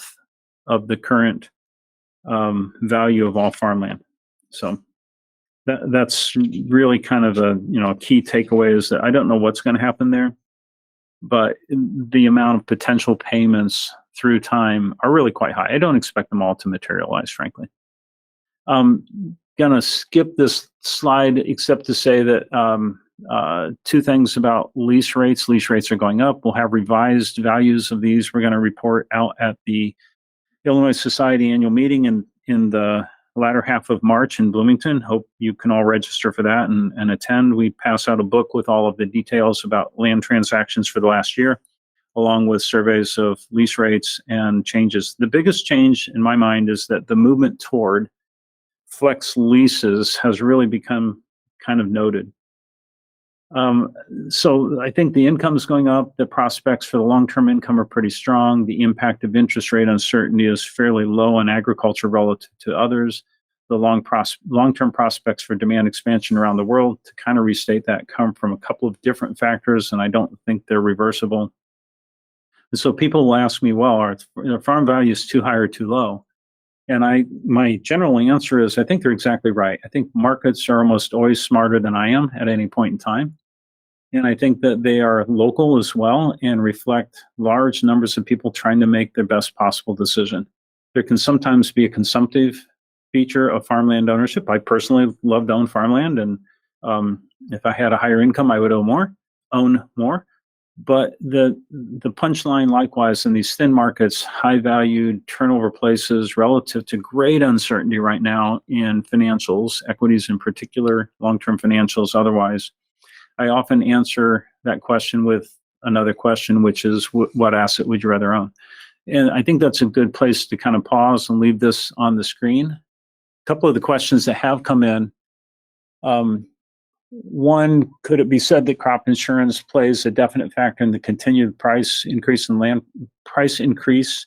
S1: of the current value of all farmland. So that's really kind of a key takeaway, is that I don't know what's going to happen there, but the amount of potential payments through time are really quite high. I don't expect them all to materialize, frankly. going to skip this slide except to say that two things about lease rates. Lease rates are going up. We'll have revised values of these. We're going to report out at the Illinois Society annual meeting in the latter half of March in Bloomington. Hope you can all register for that and attend. We pass out a book with all of the details about land transactions for the last year, along with surveys of lease rates and changes. The biggest change in my mind is that the movement toward flex leases has really become kind of noted. So I think the income is going up. The prospects for the long-term income are pretty strong. The impact of interest rate uncertainty is fairly low in agriculture relative to others. The long-term prospects for demand expansion around the world, to kind of restate that, come from a couple of different factors, and I don't think they're reversible. And so people will ask me, well, are farm values too high or too low? And my general answer is, I think they're exactly right. I think markets are almost always smarter than I am at any point in time. And I think that they are local as well and reflect large numbers of people trying to make their best possible decision. There can sometimes be a consumptive feature of farmland ownership. I personally love to own farmland, and if I had a higher income, I would own more. But the punchline, likewise, in these thin markets, high valued turnover places relative to great uncertainty right now in financials, equities in particular, long-term financials otherwise, I often answer that question with another question, which is, what asset would you rather own? And I think that's a good place to kind of pause and leave this on the screen. A couple of the questions that have come in. One, could it be said that crop insurance plays a definite factor in the continued price increase in land price increase?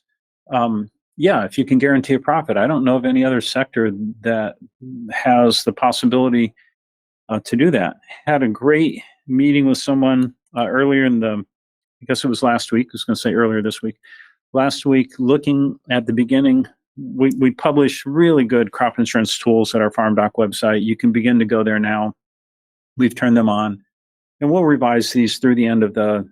S1: Yeah, if you can guarantee a profit. I don't know of any other sector that has the possibility to do that. Had a great meeting with someone earlier I guess it was last week. I was going to say earlier this week. Last week, looking at the beginning, we publish really good crop insurance tools at our FarmDoc website. You can begin to go there now. We've turned them on, and we'll revise these through the end of the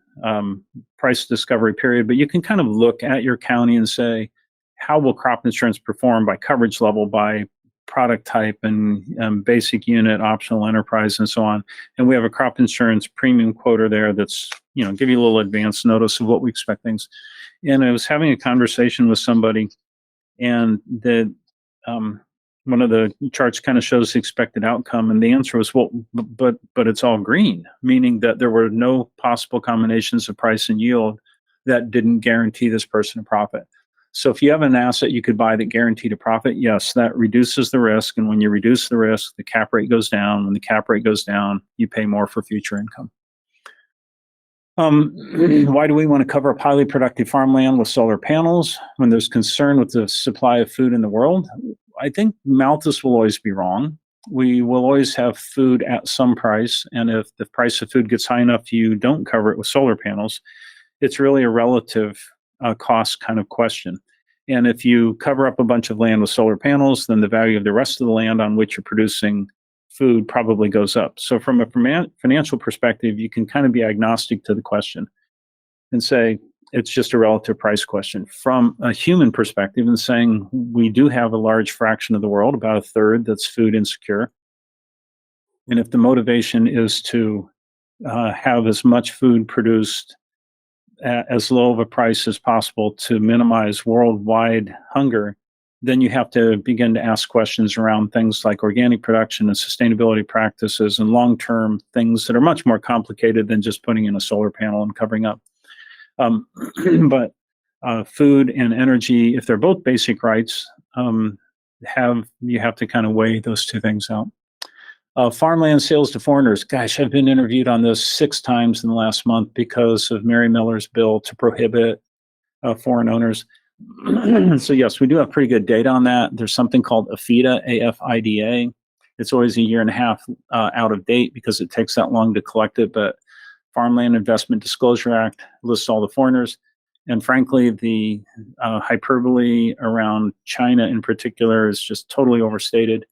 S1: price discovery period. But you can kind of look at your county and say, how will crop insurance perform by coverage level, by product type, and basic unit, optional enterprise, and so on. And we have a crop insurance premium quoter there that's, give you a little advance notice of what we expect things. And I was having a conversation with somebody, and one of the charts kind of shows the expected outcome, and the answer was, well, but it's all green, meaning that there were no possible combinations of price and yield that didn't guarantee this person a profit. So if you have an asset you could buy that guaranteed a profit, yes, that reduces the risk. And when you reduce the risk, the cap rate goes down. When the cap rate goes down, you pay more for future income. Why do we want to cover up highly productive farmland with solar panels when there's concern with the supply of food in the world? I think Malthus will always be wrong. We will always have food at some price. And if the price of food gets high enough, you don't cover it with solar panels. It's really a relative cost kind of question. And if you cover up a bunch of land with solar panels, then the value of the rest of the land on which you're producing food probably goes up. So from a financial perspective, you can kind of be agnostic to the question and say it's just a relative price question. From a human perspective, and saying we do have a large fraction of the world, about a third, that's food insecure. And if the motivation is to have as much food produced at as low of a price as possible to minimize worldwide hunger, then you have to begin to ask questions around things like organic production and sustainability practices and long-term things that are much more complicated than just putting in a solar panel and covering up. But food and energy, if they're both basic rights, you have to kind of weigh those two things out. Farmland sales to foreigners. Gosh, I've been interviewed on this 6 times in the last month because of Mary Miller's bill to prohibit foreign owners. So yes, we do have pretty good data on that. There's something called AFIDA, A-F-I-D-A. It's always a year and a half out of date because it takes that long to collect it. But Farmland Investment Disclosure Act lists all the foreigners. And frankly, the hyperbole around China in particular is just totally overstated.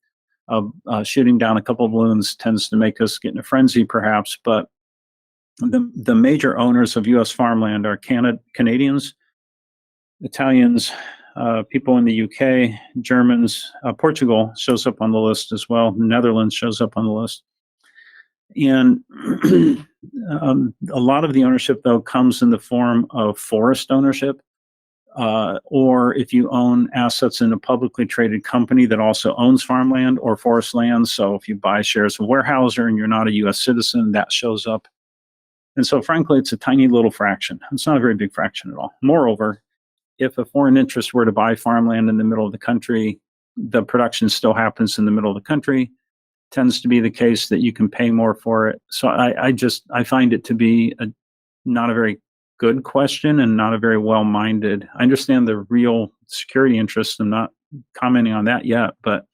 S1: Shooting down a couple of balloons tends to make us get in a frenzy, perhaps. But the major owners of U.S. farmland are Canadians, Italians, people in the UK, Germans, Portugal shows up on the list as well. The Netherlands shows up on the list. And a lot of the ownership, though, comes in the form of forest ownership, or if you own assets in a publicly traded company that also owns farmland or forest land. So if you buy shares of Weyerhaeuser and you're not a U.S. citizen, that shows up. And so, frankly, it's a tiny little fraction. It's not a very big fraction at all. Moreover, if a foreign interest were to buy farmland in the middle of the country, the production still happens in the middle of the country. Tends to be the case that you can pay more for it. So I find it to be not a very good question and not a very well-minded. I understand the real security interest. I'm not commenting on that yet, but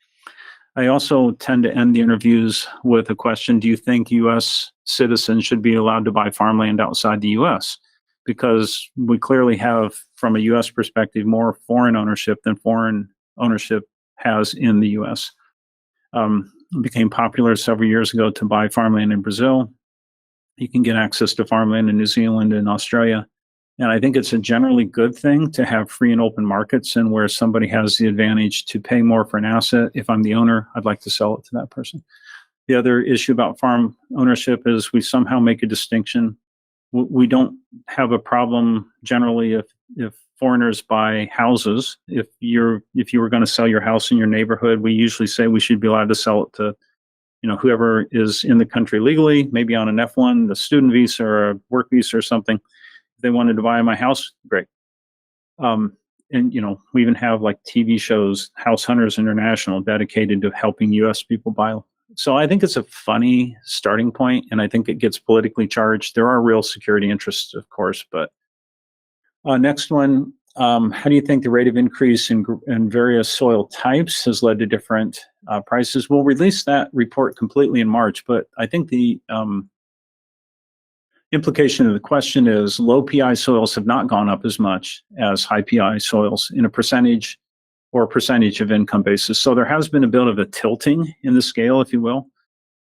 S1: I also tend to end the interviews with a question: do you think U.S. citizens should be allowed to buy farmland outside the U.S.? Because we clearly have, from a U.S. perspective, more foreign ownership than foreign ownership has in the U.S. It became popular several years ago to buy farmland in Brazil. You can get access to farmland in New Zealand and Australia. And I think it's a generally good thing to have free and open markets, and where somebody has the advantage to pay more for an asset. If I'm the owner, I'd like to sell it to that person. The other issue about farm ownership is we somehow make a distinction. We don't have a problem generally if foreigners buy houses. If you were going to sell your house in your neighborhood, we usually say we should be allowed to sell it to, whoever is in the country legally, maybe on an F1, the student visa or a work visa or something. If they wanted to buy my house, great. And we even have like TV shows, House Hunters International, dedicated to helping U.S. people buy. So I think it's a funny starting point, and I think it gets politically charged. There are real security interests, of course, but next one, how do you think the rate of increase in various soil types has led to different prices? We'll release that report completely in March, but I think the implication of the question is low PI soils have not gone up as much as high PI soils in a percentage of income basis. So there has been a bit of a tilting in the scale, if you will.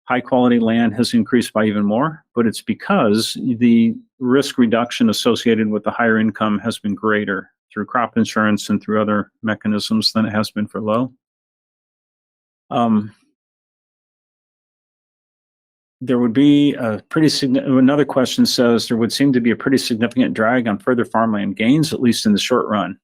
S1: High quality land has increased by even more, but it's because the risk reduction associated with the higher income has been greater through crop insurance and through other mechanisms than it has been for low. There would be another question says there would seem to be a pretty significant drag on further farmland gains, at least in the short run.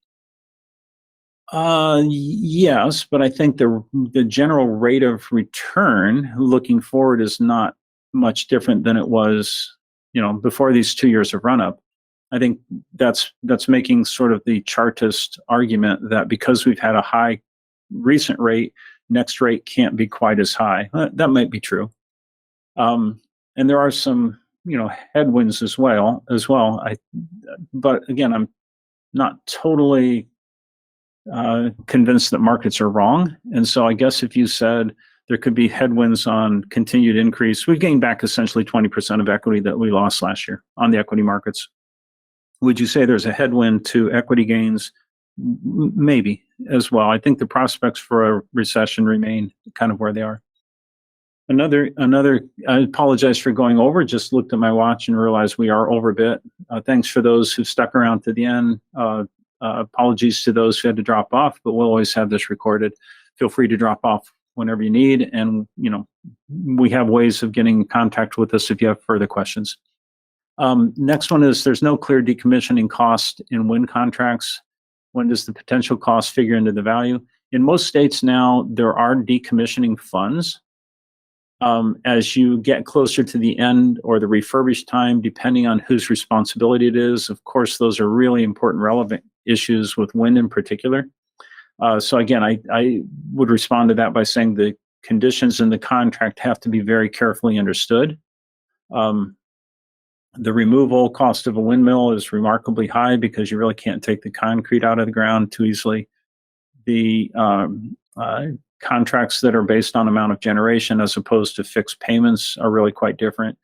S1: Yes, but I think the general rate of return looking forward is not much different than it was, before these 2 years of run up. I think that's making sort of the Chartist argument that because we've had a high recent rate, next rate can't be quite as high. That might be true. And there are some, headwinds as well. But again, I'm not totally convinced that markets are wrong. And so I guess if you said there could be headwinds on continued increase, we've gained back essentially 20% of equity that we lost last year on the equity markets. Would you say there's a headwind to equity gains? Maybe as well. I think the prospects for a recession remain kind of where they are. Another, I apologize for going over, just looked at my watch and realized we are over a bit. Thanks for those who stuck around to the end. Apologies to those who had to drop off, but we'll always have this recorded. Feel free to drop off whenever you need. And, we have ways of getting in contact with us if you have further questions. Next one is there's no clear decommissioning cost in wind contracts. When does the potential cost figure into the value? In most states now, there are decommissioning funds. As you get closer to the end or the refurbished time, depending on whose responsibility it is, of course, those are really important, relevant issues with wind in particular. So again, I would respond to that by saying the conditions in the contract have to be very carefully understood. The removal cost of a windmill is remarkably high because you really can't take the concrete out of the ground too easily. The contracts that are based on amount of generation as opposed to fixed payments are really quite different.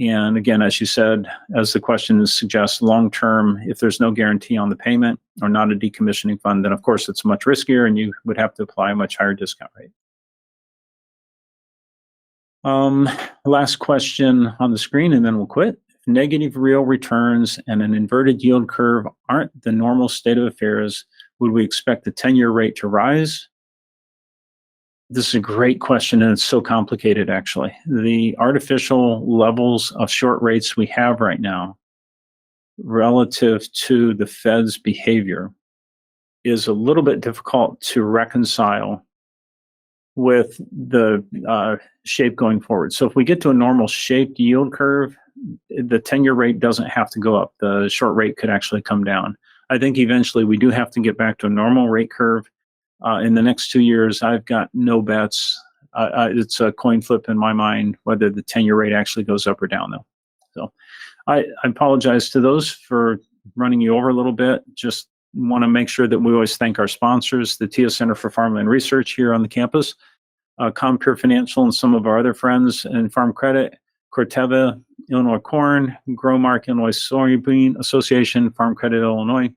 S1: And again, as you said, as the question suggests, long-term, if there's no guarantee on the payment or not a decommissioning fund, then of course it's much riskier and you would have to apply a much higher discount rate. Last question on the screen and then we'll quit. negative real returns and an inverted yield curve aren't the normal state of affairs, would we expect the 10-year rate to rise? This is a great question, and it's so complicated, actually. The artificial levels of short rates we have right now relative to the Fed's behavior is a little bit difficult to reconcile with the shape going forward. So if we get to a normal shaped yield curve, the 10-year rate doesn't have to go up. The short rate could actually come down. I think eventually we do have to get back to a normal rate curve. In the next 2 years, I've got no bets. It's a coin flip in my mind whether the 10-year rate actually goes up or down, though. So I apologize to those for running you over a little bit. Just want to make sure that we always thank our sponsors, the TIA Center for Farmland Research here on the campus, Compure Financial, and some of our other friends in Farm Credit, Corteva, Illinois Corn, Growmark, Illinois Soybean Association, Farm Credit Illinois.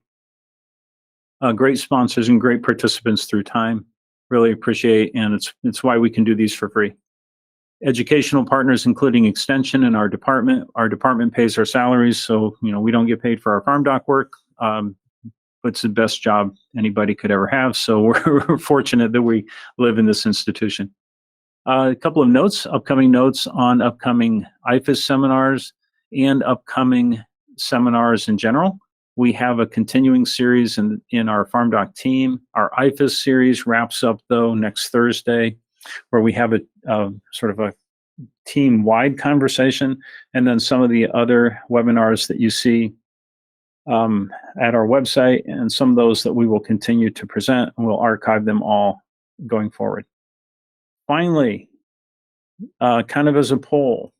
S1: Great sponsors and great participants through time. Really appreciate, and it's why we can do these for free. Educational partners, including Extension and our department. Our department pays our salaries, so we don't get paid for our FarmDoc work. But it's the best job anybody could ever have. So we're fortunate that we live in this institution. A couple of notes, upcoming notes on upcoming IFAS seminars and upcoming seminars in general. We have a continuing series in our FarmDoc team. Our IFAS series wraps up, though, next Thursday, where we have a sort of a team-wide conversation, and then some of the other webinars that you see at our website, and some of those that we will continue to present, and we'll archive them all going forward. Finally, kind of as a poll,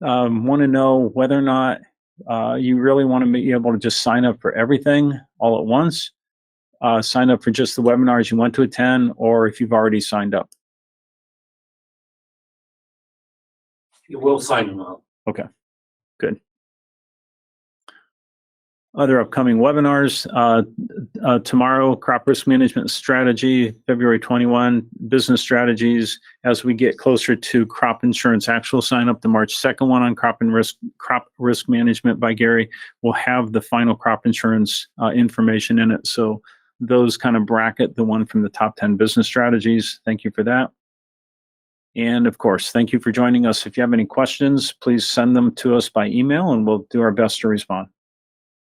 S1: want to know whether or not you really want to be able to just sign up for everything all at once, sign up for just the webinars you want to attend, or if you've already signed up.
S2: You will sign them up.
S1: Okay, good. Other upcoming webinars, tomorrow, crop risk management strategy, February 21, business strategies. As we get closer to crop insurance actual sign up, the March 2nd one on crop risk management by Gary will have the final crop insurance information in it. So those kind of bracket the one from the top 10 business strategies. Thank you for that. And of course, thank you for joining us. If you have any questions, please send them to us by email and we'll do our best to respond.